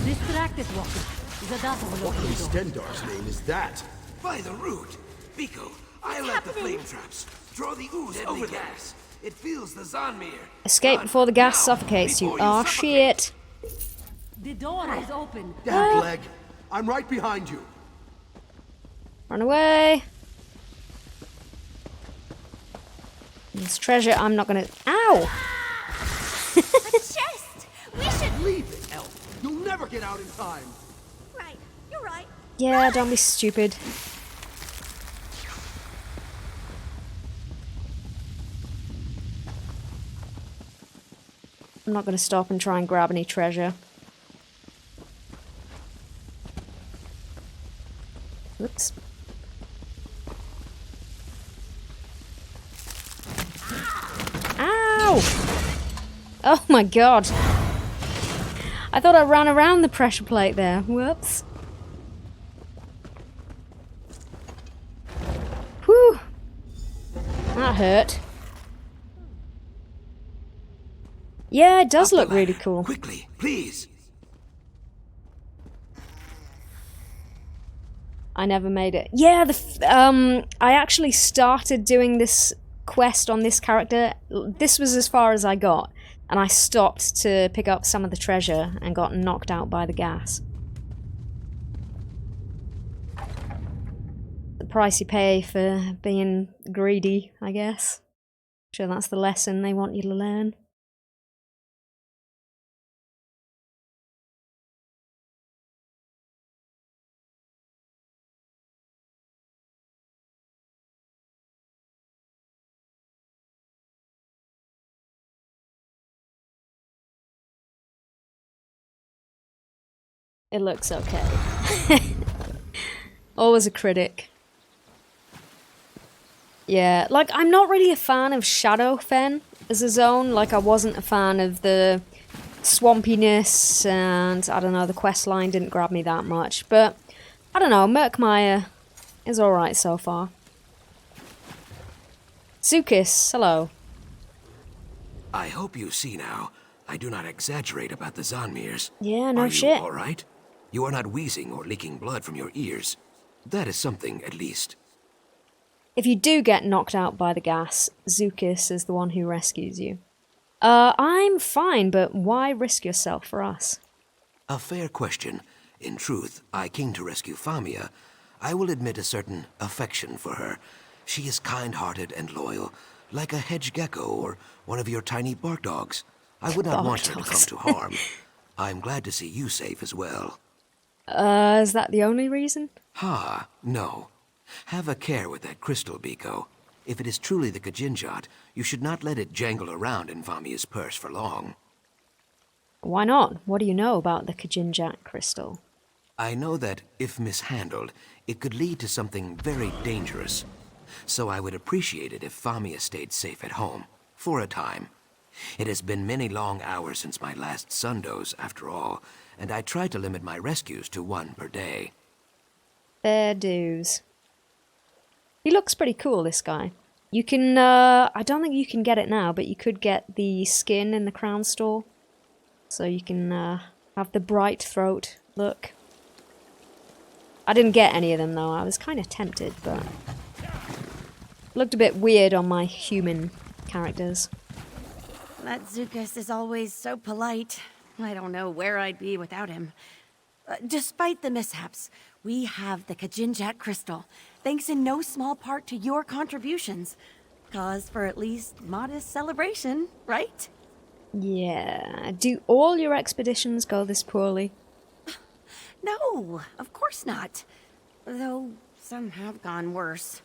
Distracted, Walker. Zadaza will What open in the door. Stendar's name is that? By the root! Biko, I let the flame traps. Draw the ooze over gas. It feels the Zmir. Escape before the gas suffocates you. Oh shit. The door is open. Damn leg. I'm right behind you. Run away. This treasure I'm not gonna... Ow! A chest! We should... Leave it, Elf. You'll never get out in time. Right, you're right. Yeah, don't be stupid. I'm not gonna stop and try and grab any treasure. Oops. Ow! Oh my god. I thought I ran around the pressure plate there. Whoops. Whew. That hurt. Yeah, it does look really cool. Quickly, please. I never made it. Yeah, I actually started doing this quest on this character. This was as far as I got, and I stopped to pick up some of the treasure and got knocked out by the gas. The price you pay for being greedy, I guess. Sure, that's the lesson they want you to learn. It looks okay. Always a critic. Yeah, like, I'm not really a fan of Shadowfen as a zone. Like, I wasn't a fan of the swampiness, and, I don't know, the quest line didn't grab me that much. But, I don't know, Murkmire is alright so far. Zukis, hello. I hope you see now. I do not exaggerate about the Zmirs. Yeah, no Are shit. you alright? You are not wheezing or leaking blood from your ears. That is something, at least. If you do get knocked out by the gas, Zukis is the one who rescues you. I'm fine, but why risk yourself for us? A fair question. In truth, I came to rescue Famia. I will admit a certain affection for her. She is kind-hearted and loyal, like a hedge gecko or one of your tiny bark dogs. I would not want her to come to harm. I'm glad to see you safe as well. Is that the only reason? Ha, no. Have a care with that crystal, Biko. If it is truly the Kajinjat, you should not let it jangle around in Famia's purse for long. Why not? What do you know about the Kajinjat crystal? I know that, if mishandled, it could lead to something very dangerous. So I would appreciate it if Famia stayed safe at home, for a time. It has been many long hours since my last sundoze, after all, and I try to limit my rescues to one per day. Fair dues. He looks pretty cool, this guy. You can, I don't think you can get it now, but you could get the skin in the crown store. So you can, have the bright throat look. I didn't get any of them, though. I was kind of tempted, but... looked a bit weird on my human characters. That Zukis is always so polite. I don't know where I'd be without him. Despite the mishaps, we have the Kajinjat crystal, thanks in no small part to your contributions. Cause for at least modest celebration, right? Yeah. Do all your expeditions go this poorly? No, of course not. Though some have gone worse.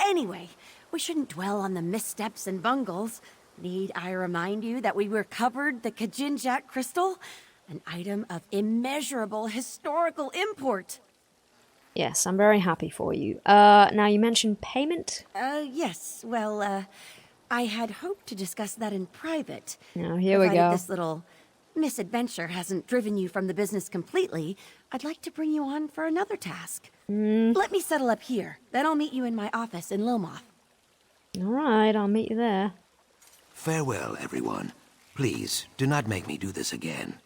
Anyway, we shouldn't dwell on the missteps and bungles. Need I remind you that we recovered the Kajinjat crystal? An item of immeasurable historical import. Yes, I'm very happy for you. Now you mentioned payment? Yes. Well, I had hoped to discuss that in private. Oh, here we go. This little misadventure hasn't driven you from the business completely, I'd like to bring you on for another task. Let me settle up here. Then I'll meet you in my office in Lilmoth. Alright, I'll meet you there. Farewell, everyone. Please, do not make me do this again.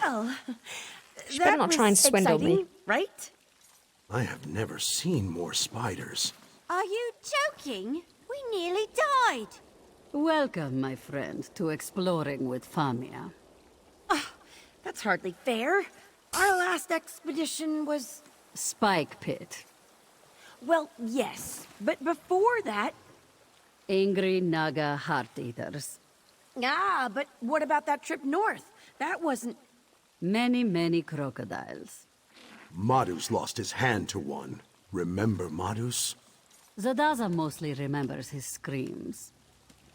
Well, She better not try and swindle me. Right? I have never seen more spiders. Are you joking? We nearly died. Welcome, my friend, to exploring with Famia. That's hardly fair. Our last expedition was... Spike Pit. Well, yes. But before that... Angry Naga Heart-Eaters. Ah, but what about that trip north? That wasn't... Many, many crocodiles. Madus lost his hand to one. Remember Madus? Zadaza mostly remembers his screams.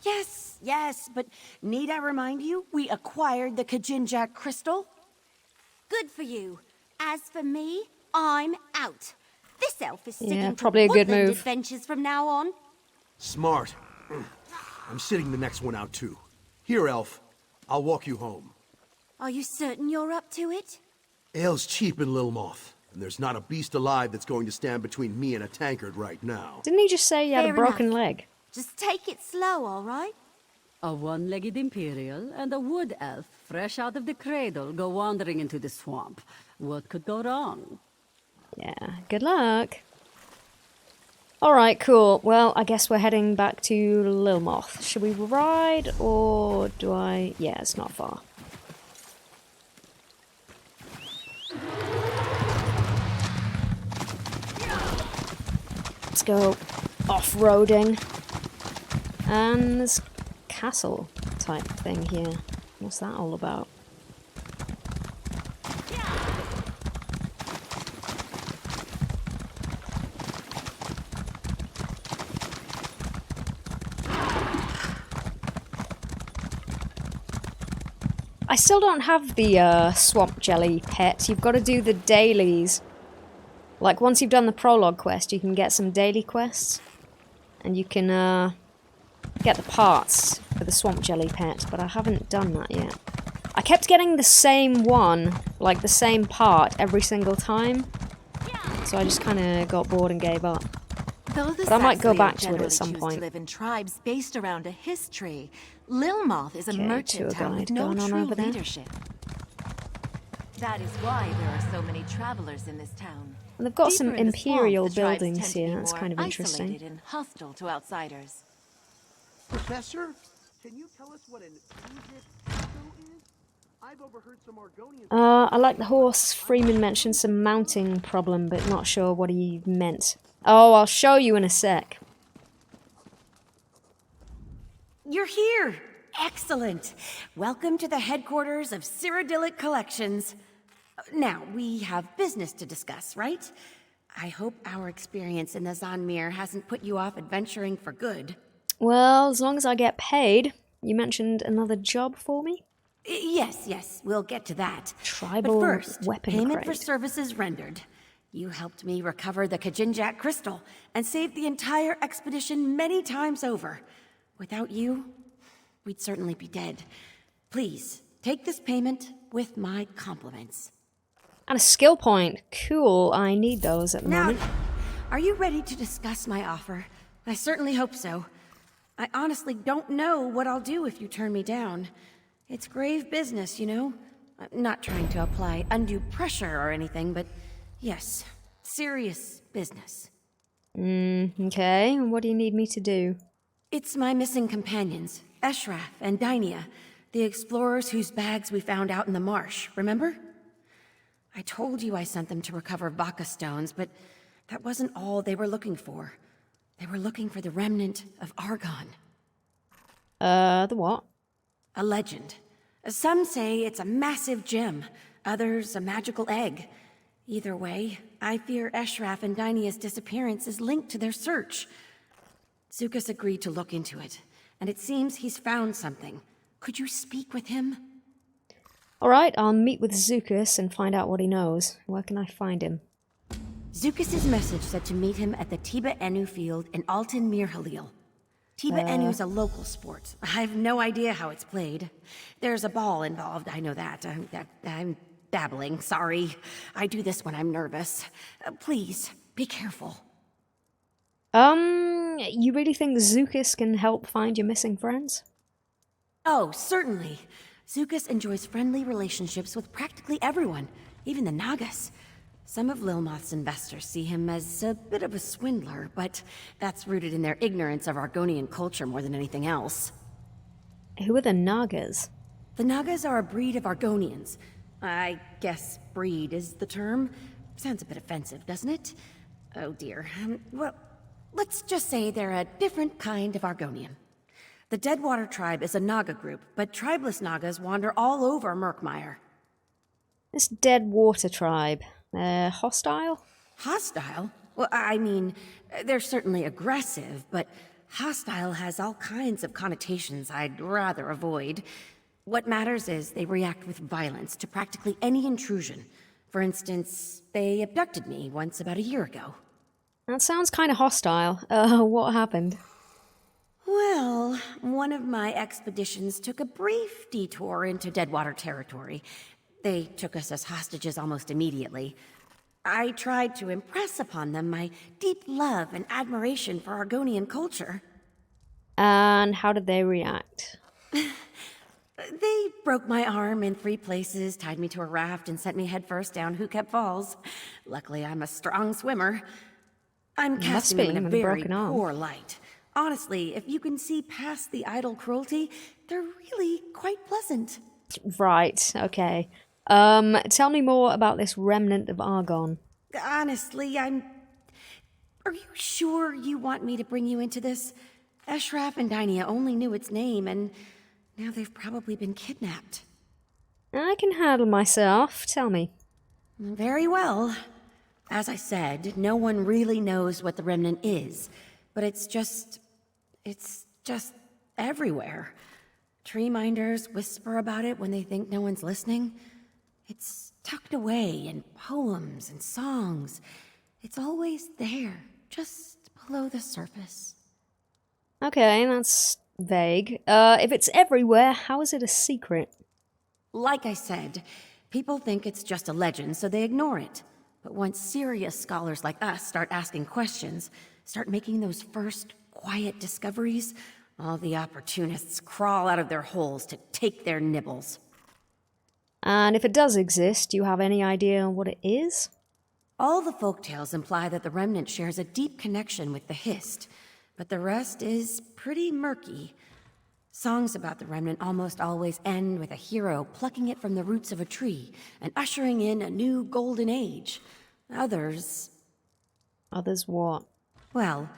Yes, yes, but need I remind you, we acquired the Kajinjat crystal? Good for you. As for me, I'm out. This elf is sticking Yeah, to probably a good woodland move. adventures from now on. Smart. I'm sitting the next one out too. Here, elf. I'll walk you home. Are you certain you're up to it? Ale's cheap in Lilmoth, and there's not a beast alive that's going to stand between me and a tankard right now. Didn't he just say he had a Fair broken enough. leg? Just take it slow, all right? A one-legged Imperial and a wood elf, fresh out of the cradle, go wandering into the swamp. What could go wrong? Yeah, good luck. Alright, cool. Well, I guess we're heading back to Lilmoth. Should we ride, or do I... Yeah, it's not far. Let's go off-roading. And there's castle type thing here. What's that all about? I still don't have the swamp jelly pet. You've got to do the dailies. Like, once you've done the prologue quest, you can get some daily quests. And you can get the parts for the swamp jelly pet, but I haven't done that yet. I kept getting the same one, like the same part, every single time. So I just kind of got bored and gave up. But I might go back to it at some point. To live in tribes based around a history. Lilmoth is a Okay, merchant tour town with guide no going on true over there. leadership. That is why there are so many travelers in this town. And they've got some Deeper in the swamp, imperial the tribes buildings tend to be here. That's more kind of interesting. isolated and hostile to outsiders. Professor, can you tell us what an ESO is? I've overheard some Argonians... I like the horse. Freeman mentioned some mounting problem, but not sure what he meant. Oh, I'll show you in a sec. You're here! Excellent! Welcome to the headquarters of Cilic Collections. Now, we have business to discuss, right? I hope our experience in the Zmir hasn't put you off adventuring for good. Well, as long as I get paid. You mentioned another job for me? Yes, we'll get to that. Tribal but first, weapon payment crate. for services rendered. You helped me recover the Kajinjak crystal and saved the entire expedition many times over. Without you, we'd certainly be dead. Please, take this payment with my compliments. And a skill point. Cool, I need those at the Now, moment. are you ready to discuss my offer? I certainly hope so. I honestly don't know what I'll do if you turn me down. It's grave business, you know? I'm not trying to apply undue pressure or anything, but yes, serious business. Okay, and what do you need me to do? It's my missing companions, Eshraf and Dainia, the explorers whose bags we found out in the marsh, remember? I told you I sent them to recover Baka stones, but that wasn't all they were looking for. They were looking for the remnant of Argon. The what? A legend. Some say it's a massive gem, others a magical egg. Either way, I fear Eshraf and Dainia's disappearance is linked to their search. Zukas agreed to look into it, and it seems he's found something. Could you speak with him? Alright, I'll meet with Zukas and find out what he knows. Where can I find him? Zukas' message said to meet him at the Tiba Enu field in Altan Mir Halil. Tiba Enu's a local sport. I have no idea how it's played. There's a ball involved, I know that. I'm babbling, sorry. I do this when I'm nervous. Please, be careful. You really think Zukas can help find your missing friends? Oh, certainly. Zukas enjoys friendly relationships with practically everyone, even the Nagas. Some of Lilmoth's investors see him as a bit of a swindler, but that's rooted in their ignorance of Argonian culture more than anything else. Who are the Nagas? The Nagas are a breed of Argonians. I guess breed is the term. Sounds a bit offensive, doesn't it? Oh dear. Well, let's just say they're a different kind of Argonian. The Deadwater tribe is a Naga group, but tribeless Nagas wander all over Murkmire. This Deadwater tribe. They're hostile? Hostile? Well, I mean, they're certainly aggressive, but hostile has all kinds of connotations I'd rather avoid. What matters is they react with violence to practically any intrusion. For instance, they abducted me once about a year ago. That sounds kind of hostile. What happened? Well, one of my expeditions took a brief detour into Deadwater territory. They took us as hostages almost immediately. I tried to impress upon them my deep love and admiration for Argonian culture. And how did they react? They broke my arm in 3 places, tied me to a raft, and sent me headfirst down Who-Kept Falls. Luckily, I'm a strong swimmer. I'm casting them in a with a very broken arm. poor light. Honestly, if you can see past the idle cruelty, they're really quite pleasant. Right, okay. Tell me more about this remnant of Argon. Honestly, Are you sure you want me to bring you into this? Ashraf and Dynia only knew its name, and now they've probably been kidnapped. I can handle myself. Tell me. Very well. As I said, no one really knows what the remnant is, but it's just everywhere. Tree minders whisper about it when they think no one's listening. It's tucked away in poems and songs. It's always there, just below the surface. Okay, that's vague. If it's everywhere, how is it a secret? Like I said, people think it's just a legend, so they ignore it. But once serious scholars like us start asking questions, start making those first quiet discoveries, all the opportunists crawl out of their holes to take their nibbles. And if it does exist, do you have any idea what it is? All the folktales imply that the remnant shares a deep connection with the Hist, but the rest is pretty murky. Songs about the remnant almost always end with a hero plucking it from the roots of a tree and ushering in a new golden age. Others... Others what? Well,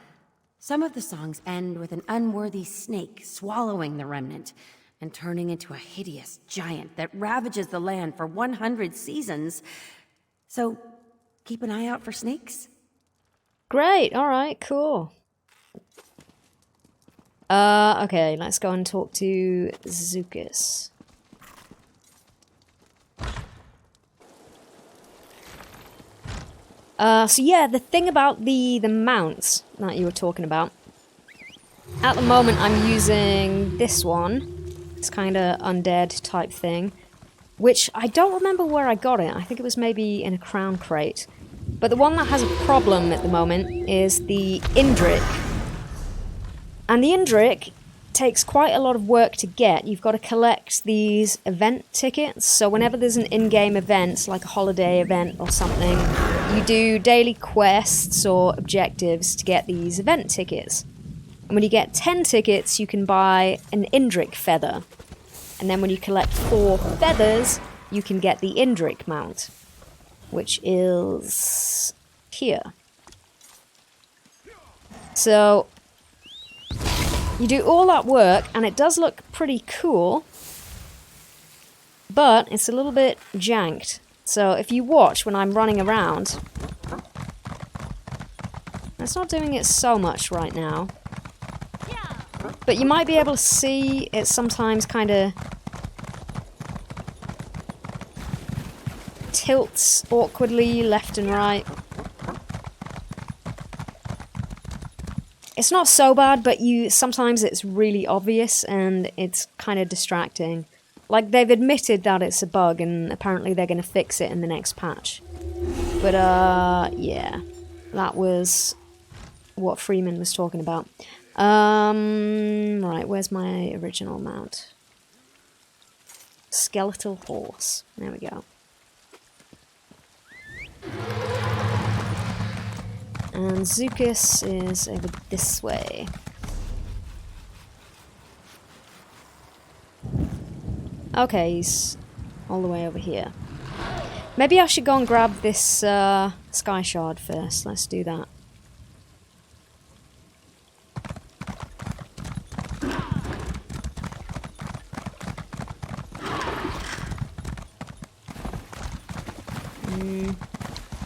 some of the songs end with an unworthy snake swallowing the remnant and turning into a hideous giant that ravages the land for 100 seasons. So, keep an eye out for snakes. Great, alright, cool. Okay, let's go and talk to Zukis. So yeah, the thing about the mounts that you were talking about. At the moment I'm using this one. It's kind of undead type thing. Which I don't remember where I got it. I think it was maybe in a crown crate. But the one that has a problem at the moment is the Indrik. And the Indrik takes quite a lot of work to get. You've got to collect these event tickets. So whenever there's an in-game event, like a holiday event or something, you do daily quests or objectives to get these event tickets. And when you get 10 tickets, you can buy an Indrik feather. And then when you collect 4 feathers, you can get the Indrik mount, which is here. So you do all that work, and it does look pretty cool, but it's a little bit janked. So if you watch when I'm running around, it's not doing it so much right now. But you might be able to see it sometimes kind of tilts awkwardly left and right. It's not so bad, but sometimes it's really obvious and it's kind of distracting. Like, they've admitted that it's a bug and apparently they're going to fix it in the next patch. But, yeah. That was what Freeman was talking about. Right, where's my original mount? Skeletal horse. There we go. And Zukis is over this way. Okay, he's all the way over here. Maybe I should go and grab this sky shard first. Let's do that.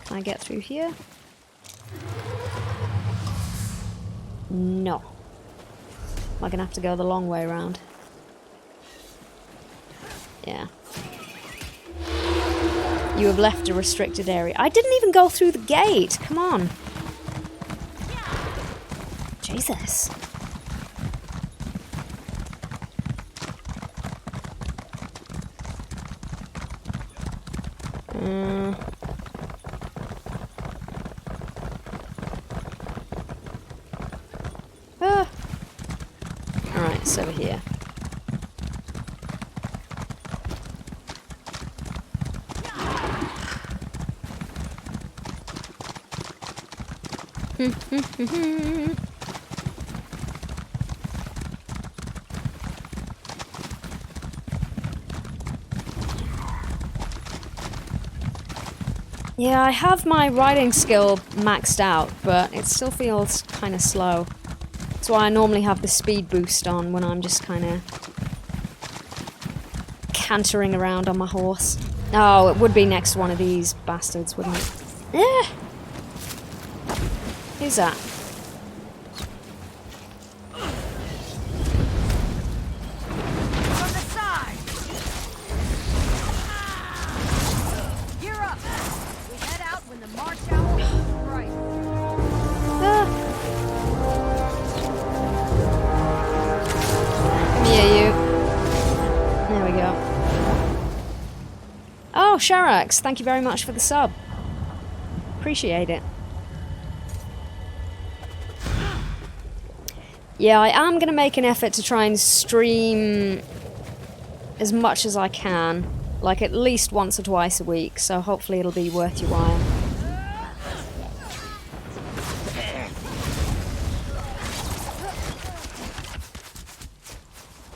Can I get through here? No. I'm gonna have to go the long way around. Yeah. You have left a restricted area. I didn't even go through the gate. Come on. Jesus. Alright, it's over here. Yeah, I have my riding skill maxed out, but it still feels kind of slow. That's why I normally have the speed boost on when I'm just kind of cantering around on my horse. Oh, it would be next to one of these bastards, wouldn't it? Eh. Who's that? From the side! Gear up! We head out when the marsh owl strikes. Come here, you. There we go. Oh, Sharax, thank you very much for the sub. Appreciate it. Yeah, I am going to make an effort to try and stream as much as I can. Like at least once or twice a week, so hopefully it'll be worth your while.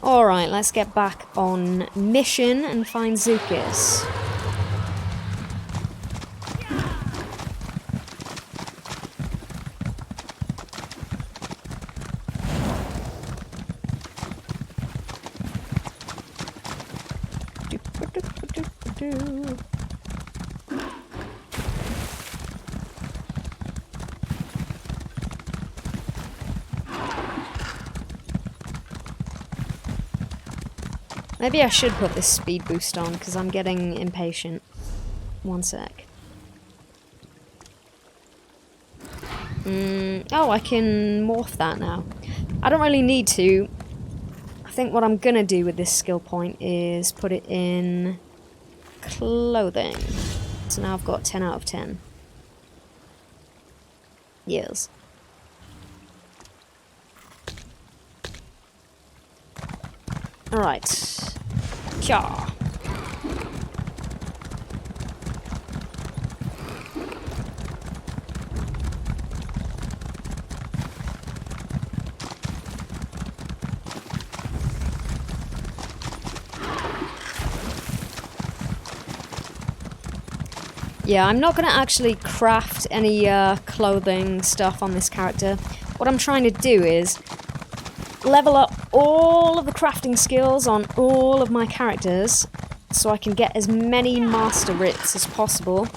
Alright, let's get back on mission and find Zukis. Maybe I should put this speed boost on, because I'm getting impatient. One sec. Oh, I can morph that now. I don't really need to. I think what I'm going to do with this skill point is put it in clothing. So now I've got 10 out of 10. Yes. Alright. Kya. Yeah, I'm not going to actually craft any clothing stuff on this character. What I'm trying to do is level up all of the crafting skills on all of my characters so I can get as many master writs as possible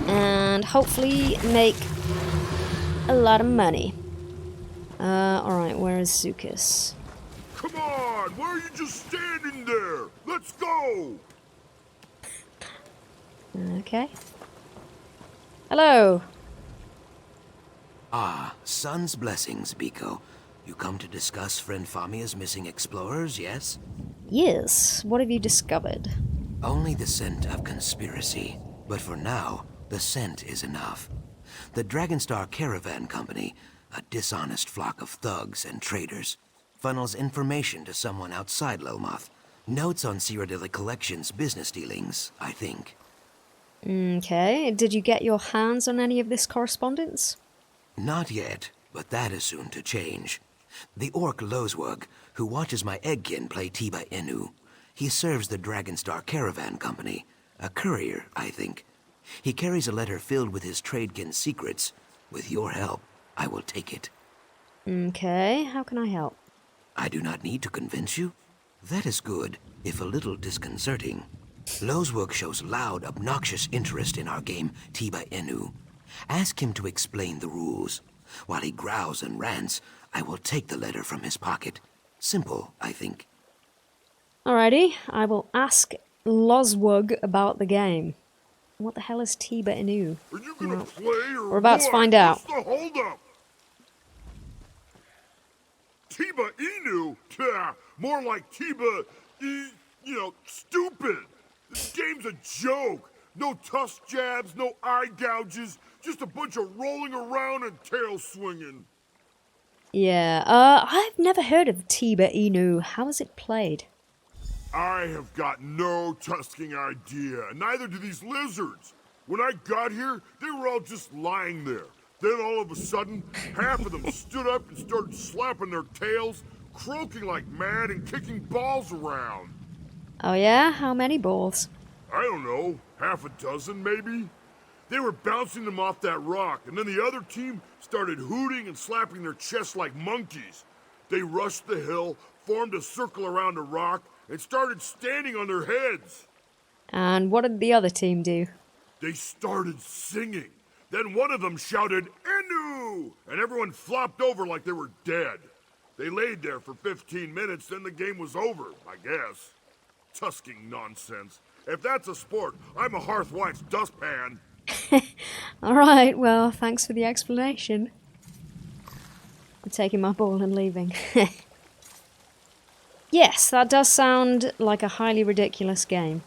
and hopefully make a lot of money. Alright, where is Zukis? Come on, why are you just standing there? Let's go! Okay. Hello. Ah, sun's blessings, Biko. You come to discuss friend Famia's missing explorers, yes? Yes, what have you discovered? Only the scent of conspiracy. But for now, the scent is enough. The Dragonstar Caravan Company, a dishonest flock of thugs and traitors, funnels information to someone outside Lilmoth. Notes on Cilic Collection's business dealings, I think. Okay, did you get your hands on any of this correspondence? Not yet, but that is soon to change. The orc Loswug, who watches my eggkin play Tiba Inu, he serves the Dragonstar Caravan Company. A courier, I think. He carries a letter filled with his tradekin's secrets. With your help, I will take it. Okay, how can I help? I do not need to convince you. That is good, if a little disconcerting. Loswug shows loud, obnoxious interest in our game, Tiba Inu. Ask him to explain the rules. While he growls and rants, I will take the letter from his pocket. Simple, I think. Alrighty, I will ask Loswug about the game. What the hell is Tiba Inu? Are you gonna play or we're about to find out. What's the holdup? Tiba Inu? Tah, more like Tiba, stupid. This game's a joke. No tusk jabs, no eye gouges, just a bunch of rolling around and tail swinging. Yeah, I've never heard of Tiba Inu. How is it played? I have got no tusking idea, neither do these lizards. When I got here, they were all just lying there. Then all of a sudden, half of them stood up and started slapping their tails, croaking like mad and kicking balls around. Oh yeah? How many balls? I don't know, half a dozen maybe? They were bouncing them off that rock, and then the other team started hooting and slapping their chests like monkeys. They rushed the hill, formed a circle around a rock, and started standing on their heads. And what did the other team do? They started singing. Then one of them shouted, "Enu!" and everyone flopped over like they were dead. They laid there for 15 minutes, then the game was over, I guess. Tusking nonsense. If that's a sport, I'm a hearthwife's dustpan. Alright, well, thanks for the explanation. I'm taking my ball and leaving. Yes, that does sound like a highly ridiculous game.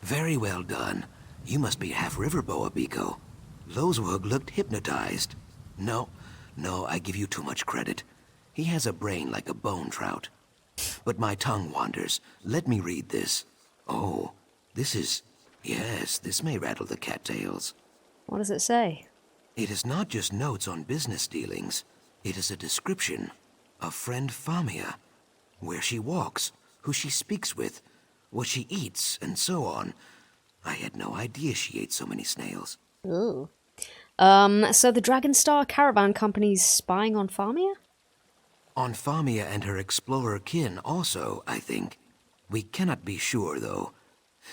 Very well done. You must be half river boa, Biko. Loswug looked hypnotized. No, I give you too much credit. He has a brain like a bone trout. But my tongue wanders. Let me read this. Oh, this is... Yes, this may rattle the cattails. What does it say? It is not just notes on business dealings. It is a description of friend Famia. Where she walks, who she speaks with, what she eats, and so on. I had no idea she ate so many snails. Ooh. So the Dragonstar Caravan Company's spying on Famia? On Famia and her explorer kin also, I think. We cannot be sure, though.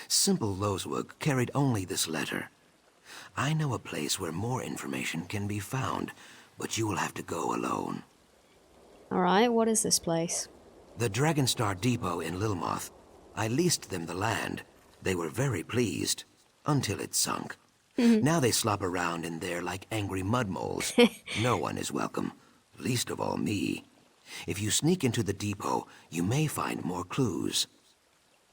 Simple Loswug carried only this letter. I know a place where more information can be found, but you will have to go alone. Alright, what is this place? The Dragonstar Depot in Lilmoth. I leased them the land. They were very pleased, until it sunk. Now they slop around in there like angry mud moles. No one is welcome, least of all me. If you sneak into the depot, you may find more clues.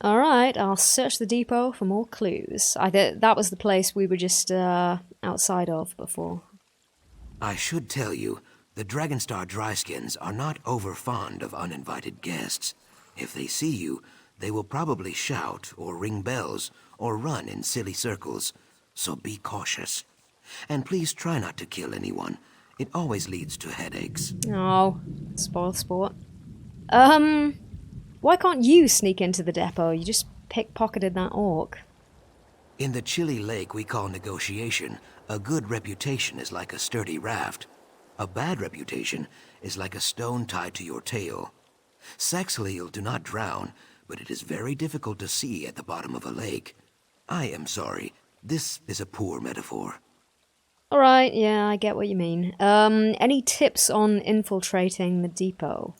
Alright, I'll search the depot for more clues. That was the place we were just outside of before. I should tell you, the Dragonstar Dryskins are not over fond of uninvited guests. If they see you, they will probably shout or ring bells or run in silly circles, so be cautious. And please try not to kill anyone. It always leads to headaches. Oh, spoiled sport. Why can't you sneak into the depot? You just pickpocketed that orc. In the chilly lake we call negotiation, a good reputation is like a sturdy raft. A bad reputation is like a stone tied to your tail. Saxhleel do not drown, but it is very difficult to see at the bottom of a lake. I am sorry, this is a poor metaphor. Alright, yeah, I get what you mean. Any tips on infiltrating the depot?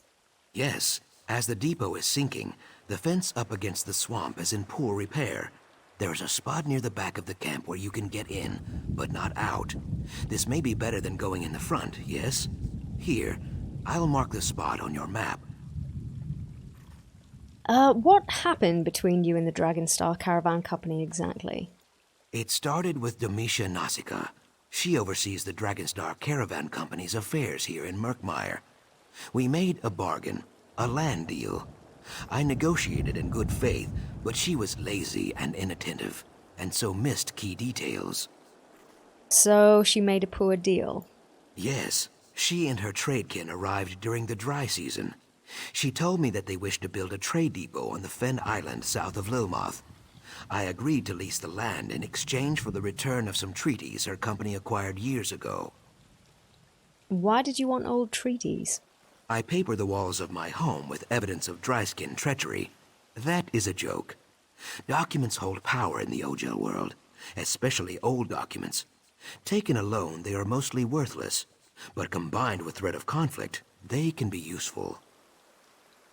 Yes, as the depot is sinking, the fence up against the swamp is in poor repair. There is a spot near the back of the camp where you can get in, but not out. This may be better than going in the front, yes? Here, I'll mark the spot on your map. What happened between you and the Dragonstar Caravan Company exactly? It started with Domitia Nausicaa. She oversees the Dragonstar Caravan Company's affairs here in Murkmire. We made a bargain, a land deal. I negotiated in good faith, but she was lazy and inattentive, and so missed key details. So she made a poor deal? Yes, she and her tradekin arrived during the dry season. She told me that they wished to build a trade depot on the Fen Island south of Lilmoth. I agreed to lease the land in exchange for the return of some treaties her company acquired years ago. Why did you want old treaties? I paper the walls of my home with evidence of dryskin treachery. That is a joke. Documents hold power in the Ojel world, especially old documents. Taken alone, they are mostly worthless, but combined with threat of conflict, they can be useful.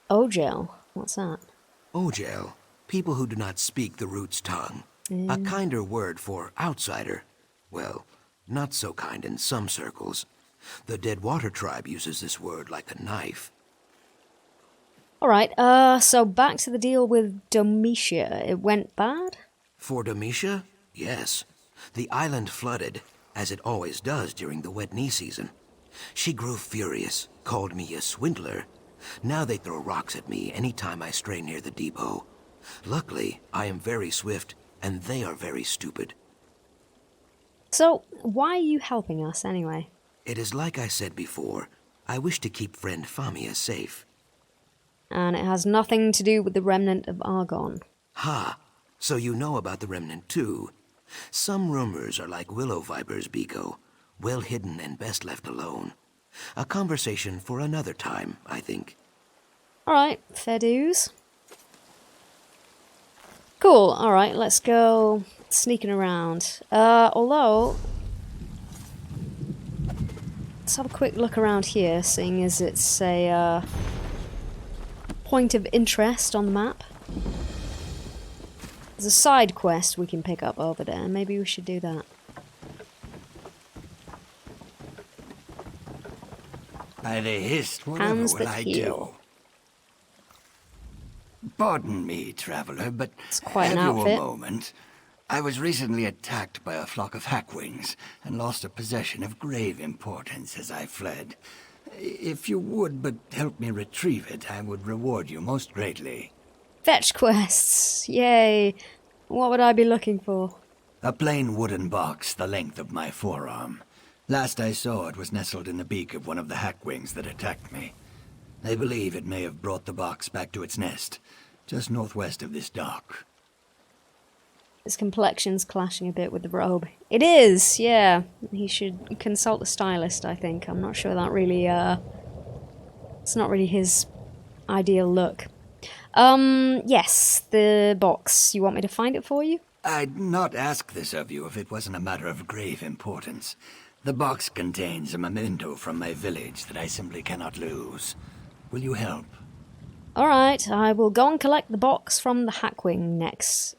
Ojel? What's that? Ojel, people who do not speak the root's tongue. A kinder word for outsider. Well, not so kind in some circles. The Deadwater tribe uses this word like a knife. Alright, so back to the deal with Domitia. It went bad? For Domitia? Yes. The island flooded, as it always does during the wet knee season. She grew furious, called me a swindler. Now they throw rocks at me any time I stray near the depot. Luckily, I am very swift, and they are very stupid. So, why are you helping us anyway? It is like I said before. I wish to keep friend Famia safe. And it has nothing to do with the remnant of Argon. Ha! So you know about the remnant too. Some rumors are like willow vipers, Biko. Well hidden and best left alone. A conversation for another time, I think. Alright, fair dues. Cool, alright, let's go sneaking around. Although, let's have a quick look around here, seeing as it's a point of interest on the map. There's a side quest we can pick up over there. Maybe we should do that. By the hist, whatever Hands will that I heal. do? Pardon me, traveler, but It's quite an have you outfit. a moment? I was recently attacked by a flock of hackwings and lost a possession of grave importance as I fled. If you would but help me retrieve it, I would reward you most greatly. Fetch quests! Yay! What would I be looking for? A plain wooden box the length of my forearm. Last I saw, it was nestled in the beak of one of the hackwings that attacked me. They believe it may have brought the box back to its nest, just northwest of this dock. His complexion's clashing a bit with the robe. It is, yeah. He should consult a stylist, I think. I'm not sure that really, it's not really his ideal look. Yes, the box. You want me to find it for you? I'd not ask this of you if it wasn't a matter of grave importance. The box contains a memento from my village that I simply cannot lose. Will you help? Alright, I will go and collect the box from the hackwing next.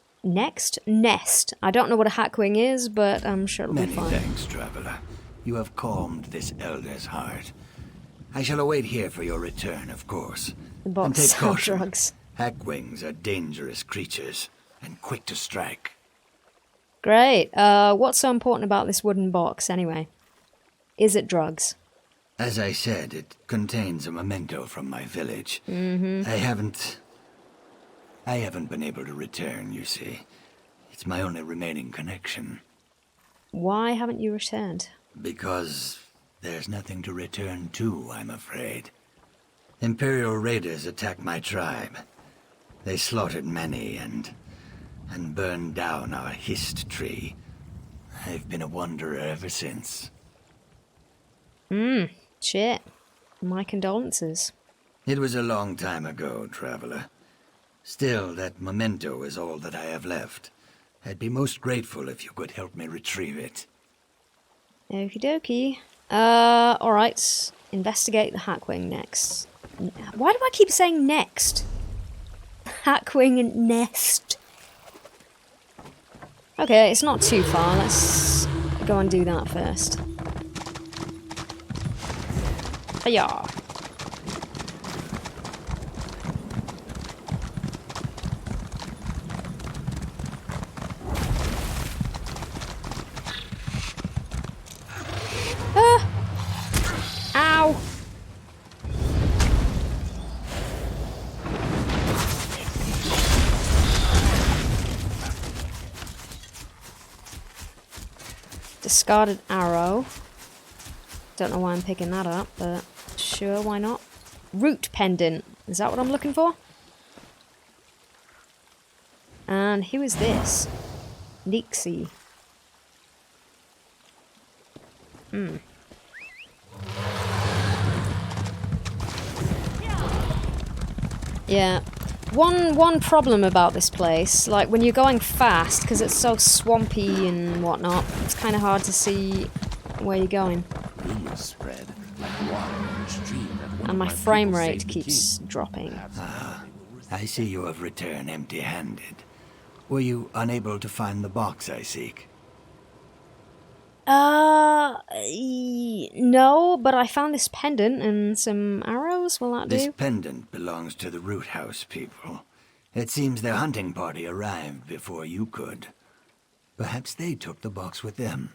Nest. I don't know what a hackwing is, but I'm sure it'll be Many fine. thanks, traveler. You have calmed this elder's heart. I shall await here for your return, of course. The box And take of caution. drugs. Hackwings are dangerous creatures, and quick to strike. Great. What's so important about this wooden box, anyway? Is it drugs? As I said, it contains a memento from my village. Mm-hmm. I haven't been able to return, you see. It's my only remaining connection. Why haven't you returned? Because there's nothing to return to, I'm afraid. Imperial raiders attacked my tribe. They slaughtered many and burned down our hist tree. I've been a wanderer ever since. Shit. My condolences. It was a long time ago, traveler. Still, that memento is all that I have left. I'd be most grateful if you could help me retrieve it. Okie dokie. Alright. Investigate the hackwing next. Why do I keep saying next? Hackwing and nest. Okay, it's not too far. Let's go and do that first. Hiya. Ow! Discarded arrow. Don't know why I'm picking that up, but sure, why not? Root pendant. Is that what I'm looking for? And who is this? Nixie. Yeah. One problem about this place, like when you're going fast, because it's so swampy and whatnot, it's kind of hard to see where you're going. Rumors spread like water in a stream that one And of my my frame people rate saved the keeps king. dropping. I see you have returned empty-handed. Were you unable to find the box I seek? No, but I found this pendant and some arrows. Will that This do? pendant belongs to the Root House people. It seems their hunting party arrived before you could. Perhaps they took the box with them.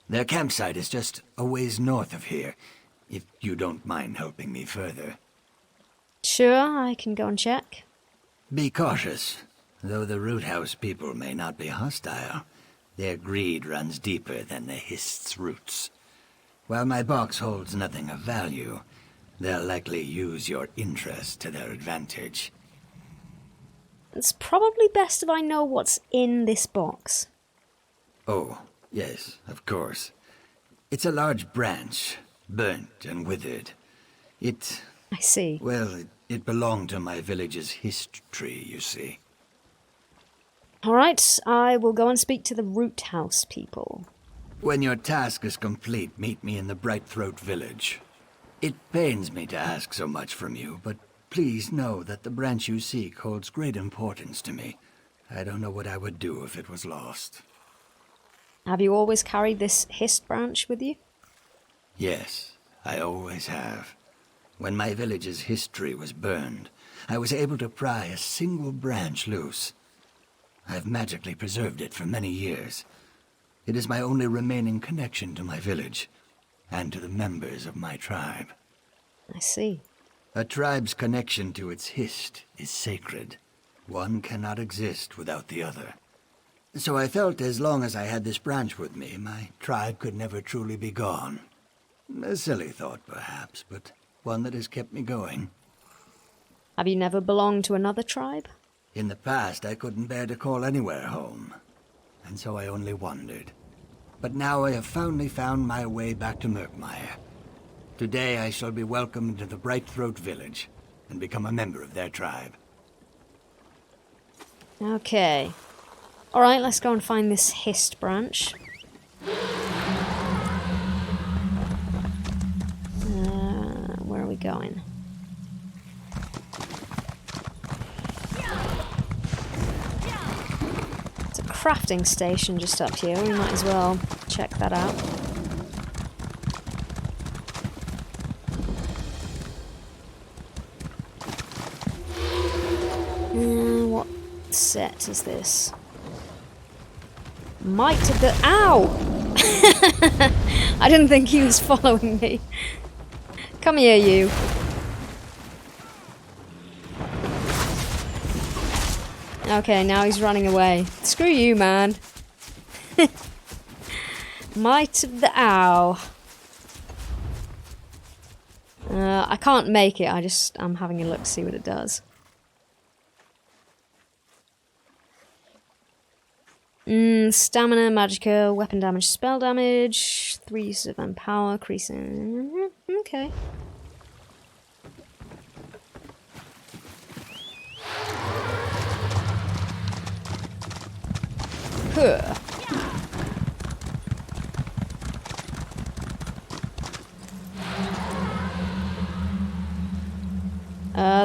Their campsite is just a ways north of here, if you don't mind helping me further. Sure, I can go and check. Be cautious. Though the Root House people may not be hostile, their greed runs deeper than the Hist's roots. While my box holds nothing of value, they'll likely use your interest to their advantage. It's probably best if I know what's in this box. Oh, yes, of course. It's a large branch, burnt and withered. I see. Well, it belonged to my village's history, you see. Alright, I will go and speak to the Root House people. When your task is complete, meet me in the Brightthroat village. It pains me to ask so much from you, but please know that the branch you seek holds great importance to me. I don't know what I would do if it was lost. Have you always carried this Hist branch with you? Yes, I always have. When my village's history was burned, I was able to pry a single branch loose. I've magically preserved it for many years. It is my only remaining connection to my village, and to the members of my tribe. I see. A tribe's connection to its Hist is sacred. One cannot exist without the other. So I felt as long as I had this branch with me, my tribe could never truly be gone. A silly thought, perhaps, but one that has kept me going. Have you never belonged to another tribe? In the past, I couldn't bear to call anywhere home, and so I only wandered. But now I have finally found my way back to Murkmire. Today I shall be welcomed to the Brightthroat village, and become a member of their tribe. Okay. Alright, let's go and find this Hist branch. Where are we going? It's a crafting station just up here. We might as well check that out. What set is this? Might of the... Ow! I didn't think he was following me. Come here, you. Okay, now he's running away. Screw you, man. Might of the Ow. I can't make it, I'm having a look to see what it does. Stamina, magicka, weapon damage, spell damage, 3 uses of empower, increasing. Okay. Huh.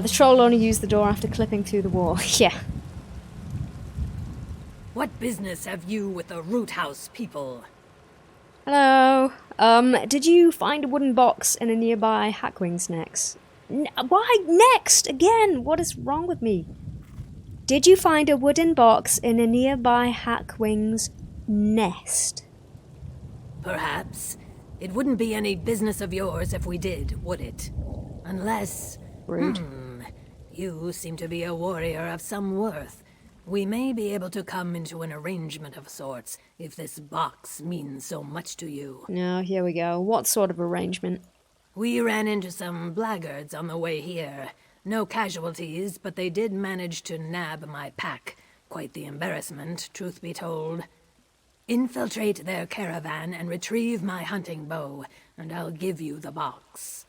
The troll only used the door after clipping through the wall. Yeah. What business have you with the Root House people? Hello. Did you find a wooden box in a nearby Hackwing's nest? Why next? Again, what is wrong with me? Did you find a wooden box in a nearby Hackwing's nest? Perhaps. It wouldn't be any business of yours if we did, would it? Unless... Rude. You seem to be a warrior of some worth. We may be able to come into an arrangement of sorts, if this box means so much to you. No, here we go. What sort of arrangement? We ran into some blackguards on the way here. No casualties, but they did manage to nab my pack. Quite the embarrassment, truth be told. Infiltrate their caravan and retrieve my hunting bow, and I'll give you the box.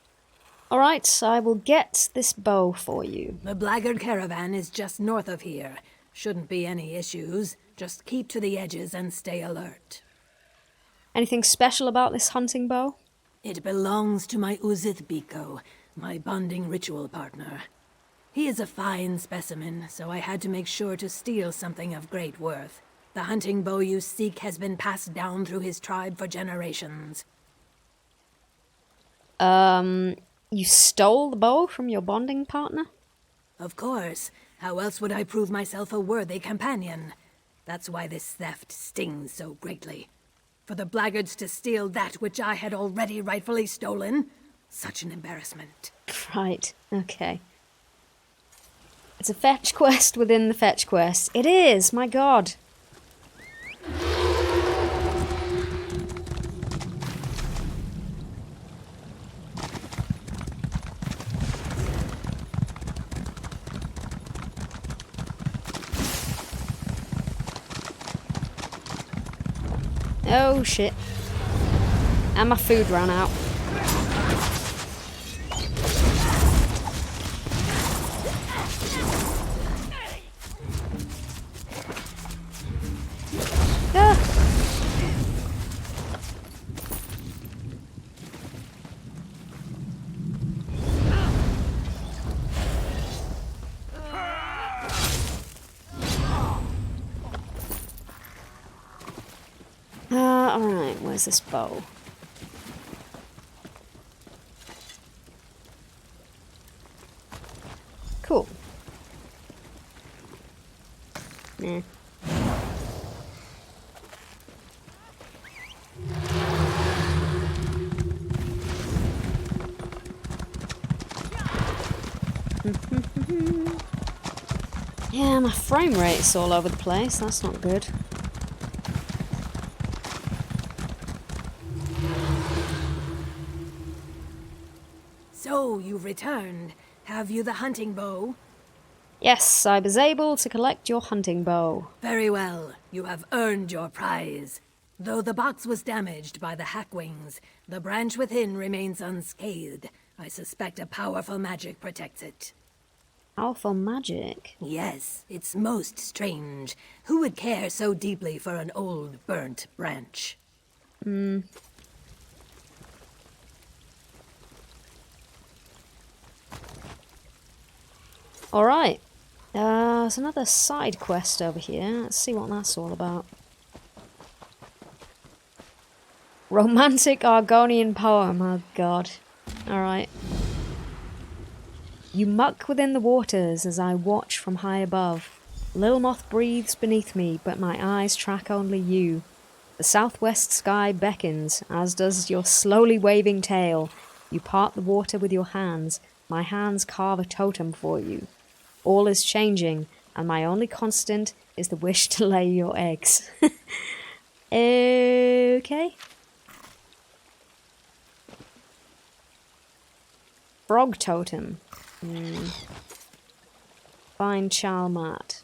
Alright, I will get this bow for you. The blackguard caravan is just north of here. Shouldn't be any issues. Just keep to the edges and stay alert. Anything special about this hunting bow? It belongs to my Uzith Biko, my bonding ritual partner. He is a fine specimen, so I had to make sure to steal something of great worth. The hunting bow you seek has been passed down through his tribe for generations. You stole the bow from your bonding partner? Of course. How else would I prove myself a worthy companion? That's why this theft stings so greatly. For the blackguards to steal that which I had already rightfully stolen? Such an embarrassment. Right, okay. It's a fetch quest within the fetch quest. It is, my god. Oh shit. And my food ran out. Ah. Alright, where's this bow? Cool. Nah. Yeah, my frame rate's all over the place. That's not good. So, you've returned. Have you the hunting bow? Yes, I was able to collect your hunting bow. Very well. You have earned your prize. Though the box was damaged by the Hackwings, the branch within remains unscathed. I suspect a powerful magic protects it. Powerful magic? Yes, it's most strange. Who would care so deeply for an old, burnt branch? Alright. There's another side quest over here. Let's see what that's all about. Romantic Argonian poem. Oh god. Alright. You muck within the waters as I watch from high above. Lilmoth breathes beneath me, but my eyes track only you. The southwest sky beckons, as does your slowly waving tail. You part the water with your hands. My hands carve a totem for you. All is changing, and my only constant is the wish to lay your eggs. Okay. Frog totem. Find Chalmat.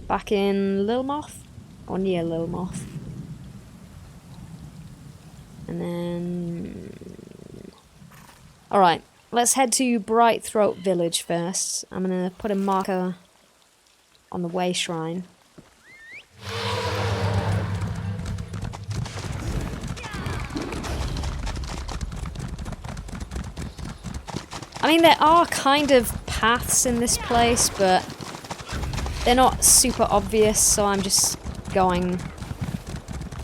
Back in Lilmoth? Or near Lilmoth? And then... Alright, let's head to Bright Throat Village first. I'm gonna put a marker on the way shrine. I mean, there are kind of paths in this place, but they're not super obvious, so I'm just going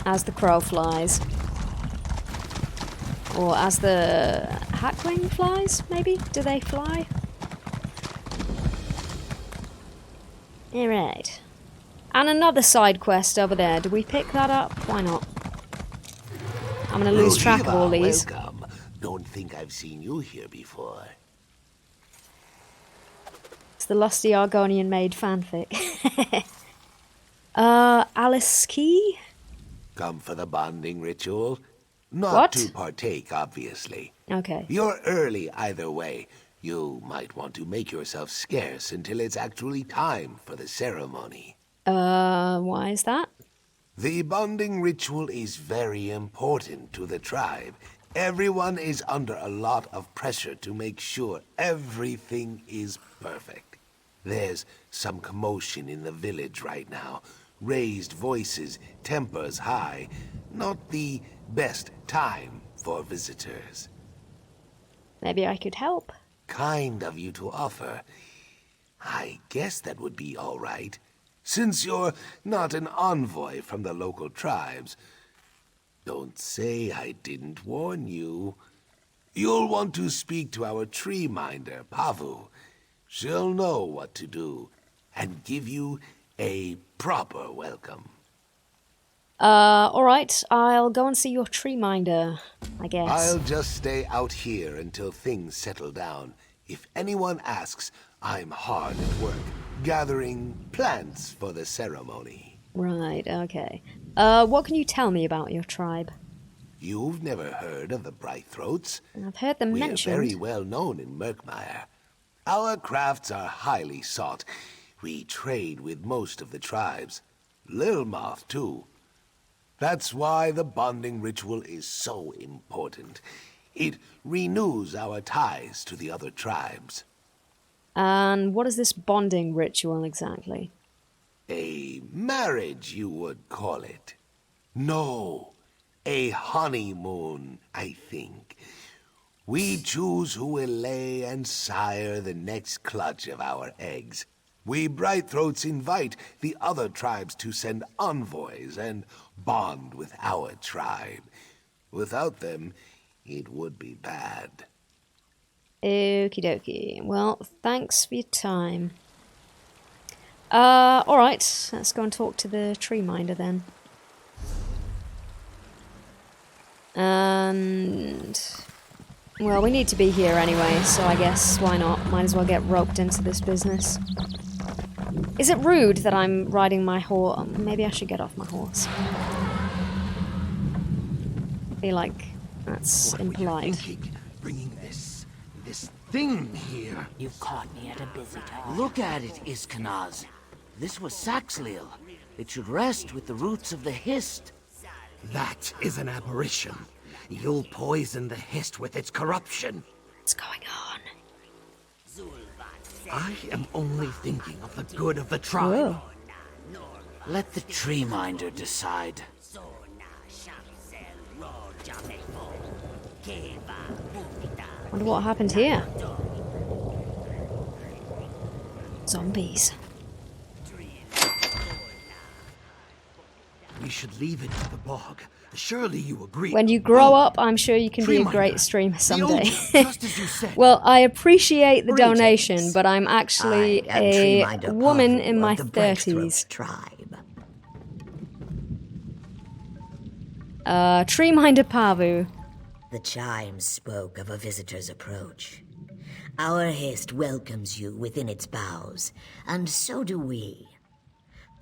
as the crow flies. Or as the Hackwing flies, maybe? Do they fly? Alright. And another side quest over there. Do we pick that up? Why not? I'm gonna lose track of all these. Welcome. Don't think I've seen you here before. It's the Lusty Argonian Maid fanfic. Alice Key? Come for the bonding ritual? Not What? to partake, obviously. Okay. You're early either way. You might want to make yourself scarce until it's actually time for the ceremony. Why is that? The bonding ritual is very important to the tribe. Everyone is under a lot of pressure to make sure everything is perfect. There's some commotion in the village right now. Raised voices, tempers high. Not the best time for visitors. Maybe I could help. Kind of you to offer. I guess that would be all right. Since you're not an envoy from the local tribes. Don't say I didn't warn you. You'll want to speak to our tree minder, Pavu. She'll know what to do and give you a proper welcome. Alright, I'll go and see your tree minder, I guess. I'll just stay out here until things settle down. If anyone asks, I'm hard at work, gathering plants for the ceremony. Right, okay. What can you tell me about your tribe? You've never heard of the Brightthroats? I've heard them We're mentioned. very well known in Murkmire. Our crafts are highly sought. We trade with most of the tribes. Lilmoth, too. That's why the bonding ritual is so important. It renews our ties to the other tribes. And what is this bonding ritual exactly? A marriage, you would call it. No, a honeymoon, I think. We choose who will lay and sire the next clutch of our eggs. We Brightthroats invite the other tribes to send envoys and bond with our tribe. Without them, it would be bad. Okie dokie. Well, thanks for your time. Alright, let's go and talk to the tree minder then. And... well, we need to be here anyway, so I guess why not? Might as well get roped into this business. Is it rude that I'm riding my horse? Maybe I should get off my horse. I feel like that's impolite. Bringing this thing here. You've caught me at a busy time. Look at it, Iskanaz. This was Saxhleel. It should rest with the roots of the Hist. That is an aberration. You'll poison the Hist with its corruption. What's going on? I am only thinking of the good of the tribe. Whoa. Let the tree minder decide. Wonder what happened here. Zombies. We should leave it to the bog. Surely you agree. When you grow up, I'm sure you can be a great streamer someday. Just as you said. Well, I appreciate the donation, but I'm actually a woman in my 30s. Tree Minder Pavu. The chimes spoke of a visitor's approach. Our Hist welcomes you within its boughs, and so do we.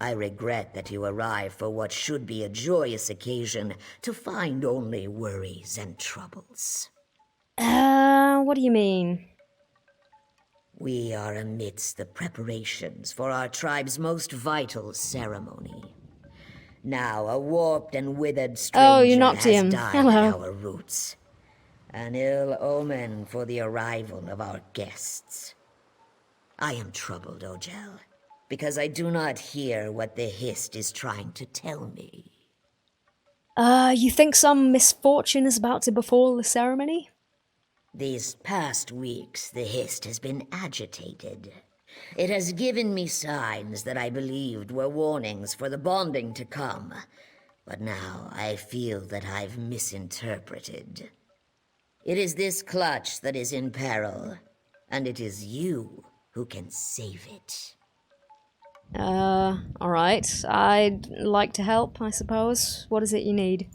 I regret that you arrive for what should be a joyous occasion to find only worries and troubles. What do you mean? We are amidst the preparations for our tribe's most vital ceremony. Now a warped and withered stranger has died at our roots. An ill omen for the arrival of our guests. I am troubled, Ojel, because I do not hear what the Hist is trying to tell me. You think some misfortune is about to befall the ceremony? These past weeks, the Hist has been agitated. It has given me signs that I believed were warnings for the bonding to come, but now I feel that I've misinterpreted. It is this clutch that is in peril, and it is you who can save it. Alright. I'd like to help, I suppose. What is it you need?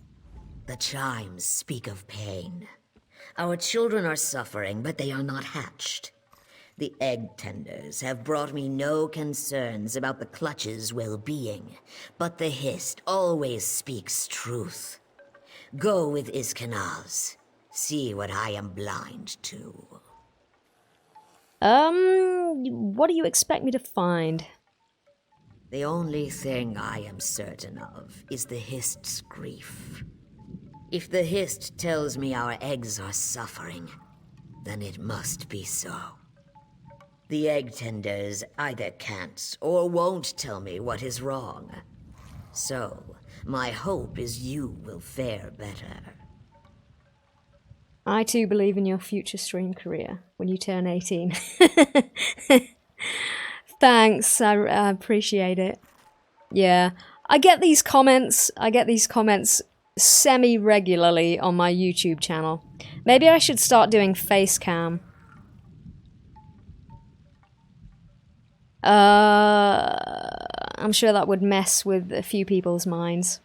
The chimes speak of pain. Our children are suffering, but they are not hatched. The egg tenders have brought me no concerns about the clutch's well-being, but the Hist always speaks truth. Go with Iskanaz. See what I am blind to. What do you expect me to find? The only thing I am certain of is the Hist's grief. If the Hist tells me our eggs are suffering, then it must be so. The egg tenders either can't or won't tell me what is wrong. So, my hope is you will fare better. I too believe in your future stream career when you turn 18. Thanks, I appreciate it. Yeah, I get these comments semi-regularly on my YouTube channel. Maybe I should start doing face cam. I'm sure that would mess with a few people's minds.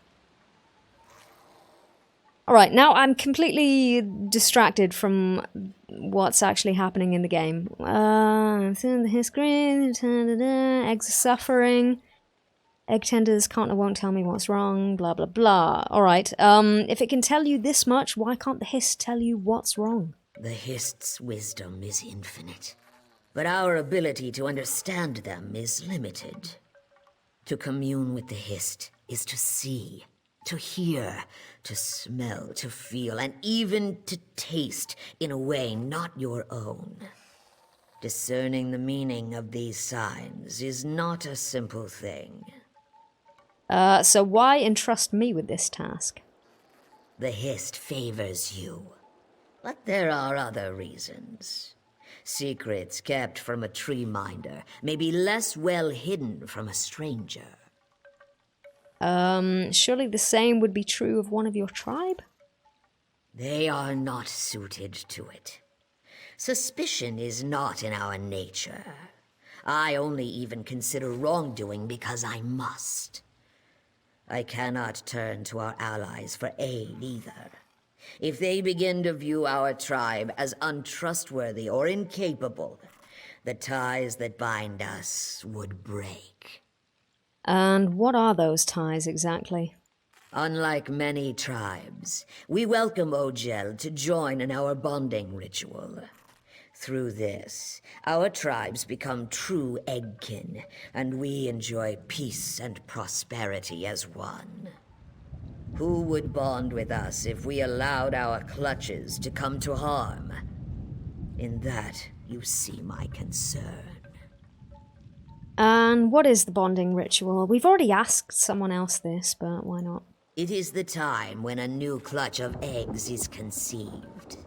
Alright, now I'm completely distracted from what's actually happening in the game. The history, eggs are suffering. Egg tenders can't or won't tell me what's wrong, blah blah blah. Alright, if it can tell you this much, why can't the Hist tell you what's wrong? The Hist's wisdom is infinite, but our ability to understand them is limited. To commune with the Hist is to see, to hear, to smell, to feel, and even to taste in a way not your own. Discerning the meaning of these signs is not a simple thing. So why entrust me with this task? The Hist favors you. But there are other reasons. Secrets kept from a tree minder may be less well hidden from a stranger. Surely the same would be true of one of your tribe? They are not suited to it. Suspicion is not in our nature. I only even consider wrongdoing because I must. I cannot turn to our allies for aid either. If they begin to view our tribe as untrustworthy or incapable, the ties that bind us would break. And what are those ties exactly? Unlike many tribes, we welcome Ogel to join in our bonding ritual. Through this, our tribes become true eggkin, and we enjoy peace and prosperity as one. Who would bond with us if we allowed our clutches to come to harm? In that, you see my concern. And what is the bonding ritual? We've already asked someone else this, but why not? It is the time when a new clutch of eggs is conceived.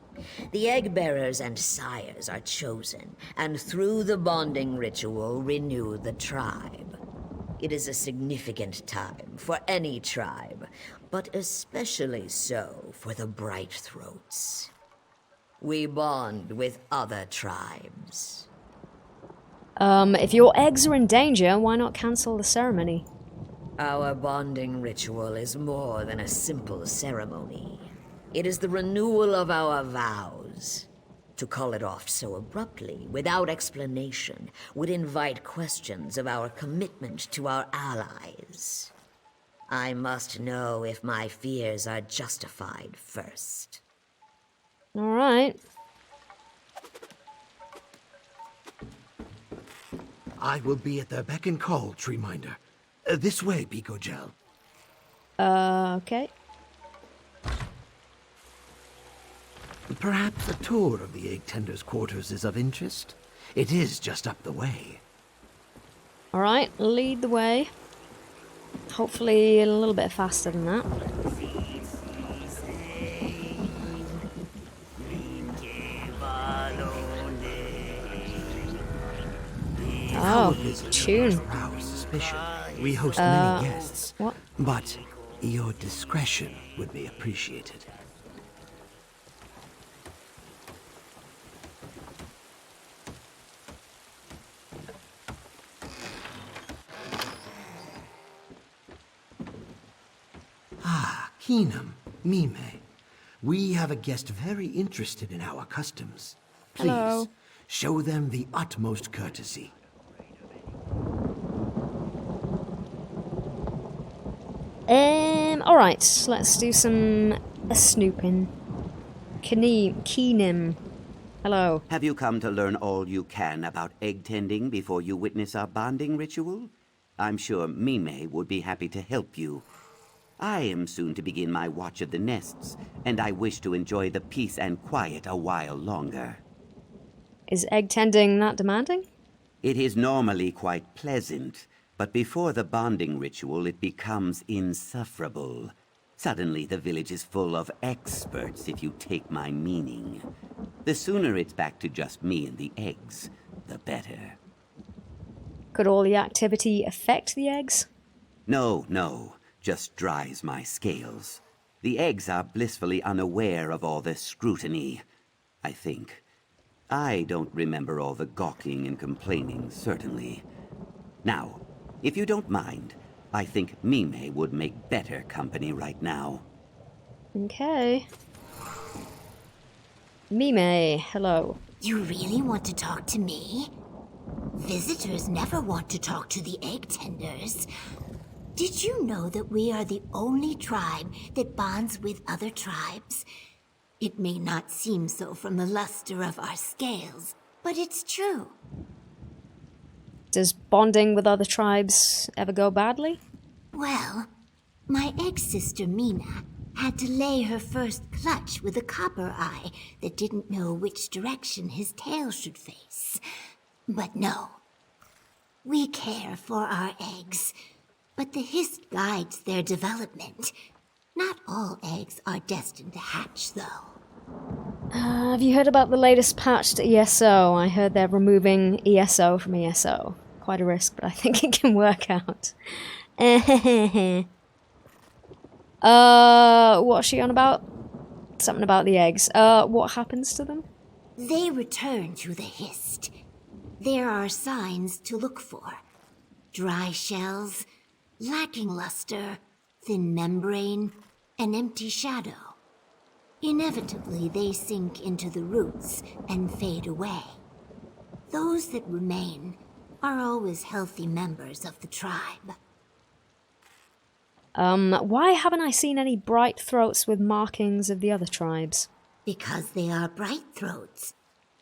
The egg bearers and sires are chosen, and through the bonding ritual renew the tribe. It is a significant time for any tribe, but especially so for the Bright Throats. We bond with other tribes. If your eggs are in danger, why not cancel the ceremony? Our bonding ritual is more than a simple ceremony. It is the renewal of our vows. To call it off so abruptly, without explanation, would invite questions of our commitment to our allies. I must know if my fears are justified first. All right. I will be at the beck and call, Treeminder. This way, Bicogel. Okay. Perhaps a tour of the egg tender's quarters is of interest. It is just up the way. All right, lead the way. Hopefully a little bit faster than that. Oh, tune. Arouse suspicion. We host many guests. What? But your discretion would be appreciated. Ah, Keenum, Mime. We have a guest very interested in our customs. Please, Hello. show them the utmost courtesy. Alright, let's do some snooping. Keenum. Hello. Have you come to learn all you can about egg tending before you witness our bonding ritual? I'm sure Mime would be happy to help you. I am soon to begin my watch of the nests, and I wish to enjoy the peace and quiet a while longer. Is egg tending that demanding? It is normally quite pleasant, but before the bonding ritual it becomes insufferable. Suddenly the village is full of experts, if you take my meaning. The sooner it's back to just me and the eggs, the better. Could all the activity affect the eggs? No. Just dries my scales. The eggs are blissfully unaware of all the scrutiny, I think. I don't remember all the gawking and complaining, certainly. Now, if you don't mind, I think Mime would make better company right now. Okay. Mime, hello. You really want to talk to me? Visitors never want to talk to the egg tenders. Did you know that we are the only tribe that bonds with other tribes? It may not seem so from the luster of our scales, but it's true. Does bonding with other tribes ever go badly? Well, my egg-sister Mina had to lay her first clutch with a copper eye that didn't know which direction his tail should face. But no, we care for our eggs, but the hist guides their development. Not all eggs are destined to hatch, though. Have you heard about the latest patch to ESO? I heard they're removing ESO from ESO. Quite a risk, but I think it can work out. What's she on about? Something about the eggs. What happens to them? They return to the hist. There are signs to look for. Dry shells, lacking luster, thin membrane, an empty shadow. Inevitably, they sink into the roots and fade away. Those that remain are always healthy members of the tribe. Why haven't I seen any bright throats with markings of the other tribes? Because they are bright throats.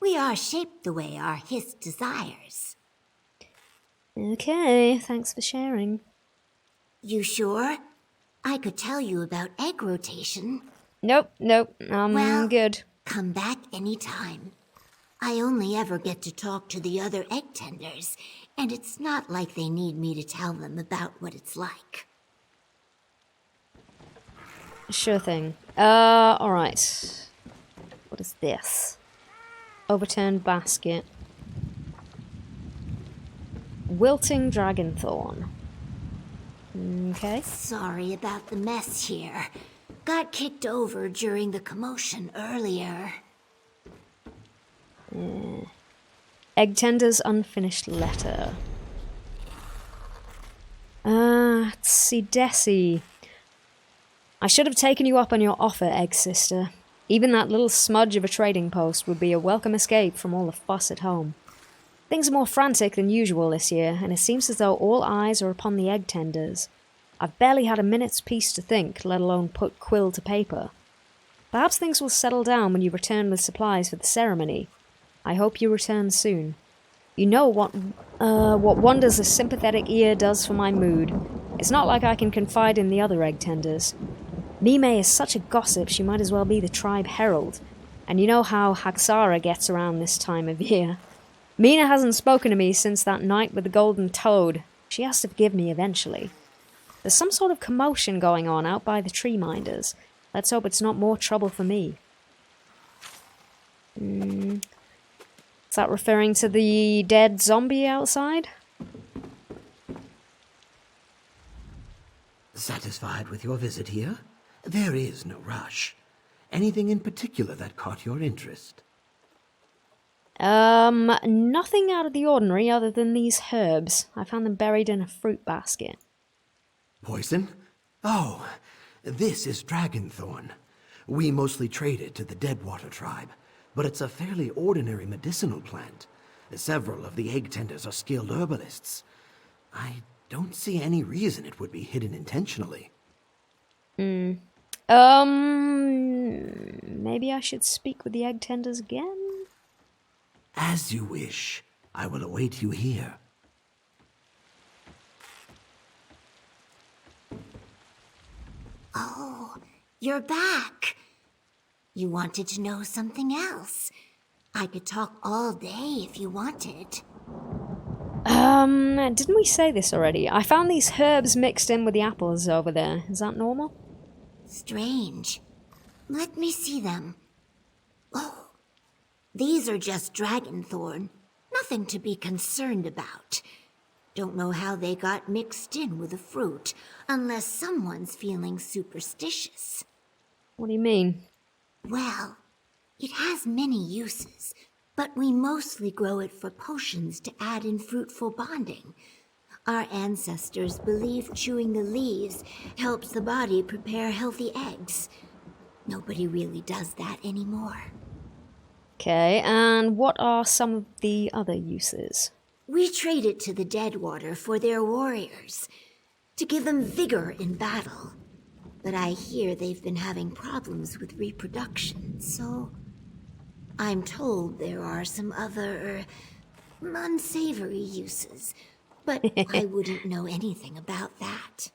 We are shaped the way our hist desires. Okay, thanks for sharing. You sure? I could tell you about egg rotation. Nope, I'm good. Come back anytime. I only ever get to talk to the other egg tenders, and it's not like they need me to tell them about what it's like. Sure thing. Alright. What is this? Overturned basket. Wilting dragonthorn. Okay. Sorry about the mess here. Got kicked over during the commotion earlier. Egg tender's unfinished letter. Desi. I should have taken you up on your offer, egg sister. Even that little smudge of a trading post would be a welcome escape from all the fuss at home. Things are more frantic than usual this year, and it seems as though all eyes are upon the egg tenders. I've barely had a minute's peace to think, let alone put quill to paper. Perhaps things will settle down when you return with supplies for the ceremony. I hope you return soon. You know what wonders a sympathetic ear does for my mood. It's not like I can confide in the other egg tenders. Mime is such a gossip she might as well be the tribe herald. And you know how Haxara gets around this time of year. Mina hasn't spoken to me since that night with the golden toad. She has to forgive me eventually. There's some sort of commotion going on out by the tree minders. Let's hope it's not more trouble for me. Is that referring to the dead zombie outside? Satisfied with your visit here? There is no rush. Anything in particular that caught your interest? Nothing out of the ordinary other than these herbs. I found them buried in a fruit basket. Poison? Oh, this is dragonthorn. We mostly trade it to the Deadwater tribe, but it's a fairly ordinary medicinal plant. Several of the egg tenders are skilled herbalists. I don't see any reason it would be hidden intentionally. Maybe I should speak with the egg tenders again? As you wish. I will await you here. Oh, you're back. You wanted to know something else. I could talk all day if you wanted. Didn't we say this already? I found these herbs mixed in with the apples over there. Is that normal? Strange. Let me see them. Oh, these are just dragonthorn. Nothing to be concerned about. Don't know how they got mixed in with the fruit, unless someone's feeling superstitious. What do you mean? Well, it has many uses, but we mostly grow it for potions to add in fruitful bonding. Our ancestors believed chewing the leaves helps the body prepare healthy eggs. Nobody really does that anymore. Okay, and what are some of the other uses? We trade it to the Deadwater for their warriors, to give them vigor in battle. But I hear they've been having problems with reproduction, so I'm told there are some other unsavory uses, but I wouldn't know anything about that.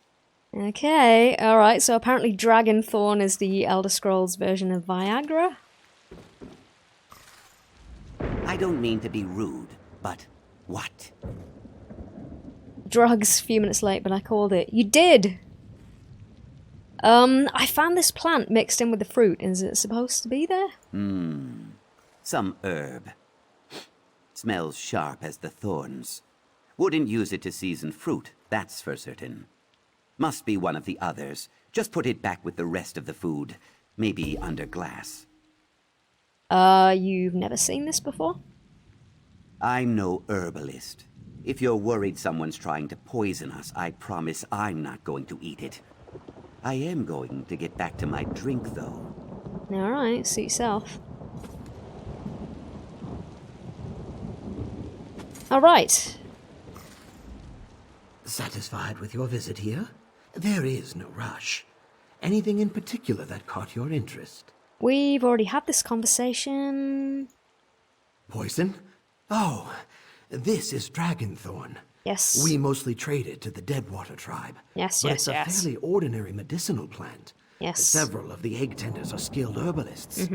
Okay, alright, so apparently Dragonthorn is the Elder Scrolls version of Viagra? I don't mean to be rude, but what? Drugs, a few minutes late, but I called it. You did! I found this plant mixed in with the fruit. Is it supposed to be there? Some herb. Smells sharp as the thorns. Wouldn't use it to season fruit, that's for certain. Must be one of the others. Just put it back with the rest of the food. Maybe under glass. You've never seen this before? I'm no herbalist. If you're worried someone's trying to poison us, I promise I'm not going to eat it. I am going to get back to my drink, though. Alright, suit yourself. Alright. Satisfied with your visit here? There is no rush. Anything in particular that caught your interest? We've already had this conversation. Poison? Oh, this is Dragonthorn. Yes. We mostly trade it to the Deadwater tribe. Yes, but yes, it's a yes. fairly ordinary medicinal plant. Yes. Several of the egg tenders are skilled herbalists.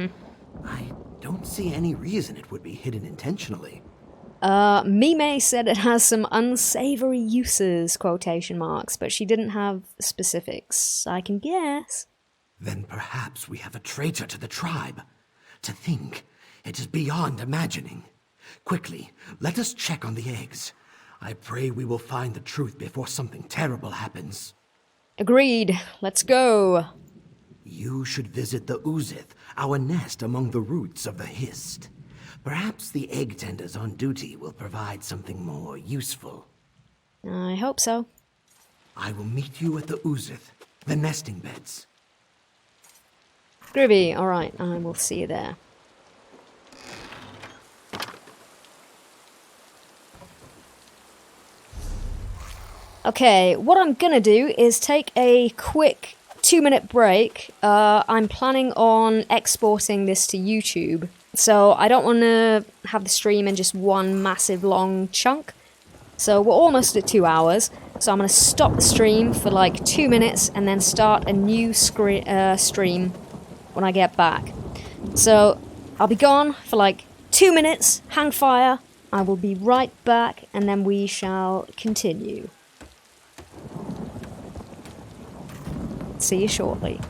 I don't see any reason it would be hidden intentionally. Mime said it has some unsavory uses, quotation marks, but she didn't have specifics. I can guess. Then perhaps we have a traitor to the tribe. To think, it is beyond imagining. Quickly, let us check on the eggs. I pray we will find the truth before something terrible happens. Agreed. Let's go. You should visit the Uzith, our nest among the roots of the Hist. Perhaps the egg tenders on duty will provide something more useful. I hope so. I will meet you at the Uzith, the nesting beds. Groovy. Alright, I will see you there. Okay, what I'm gonna do is take a quick 2-minute break. I'm planning on exporting this to YouTube, so I don't want to have the stream in just one massive long chunk. So we're almost at 2 hours, so I'm gonna stop the stream for like 2 minutes and then start a new stream when I get back. So I'll be gone for like 2 minutes, hang fire, I will be right back, and then we shall continue. See you shortly.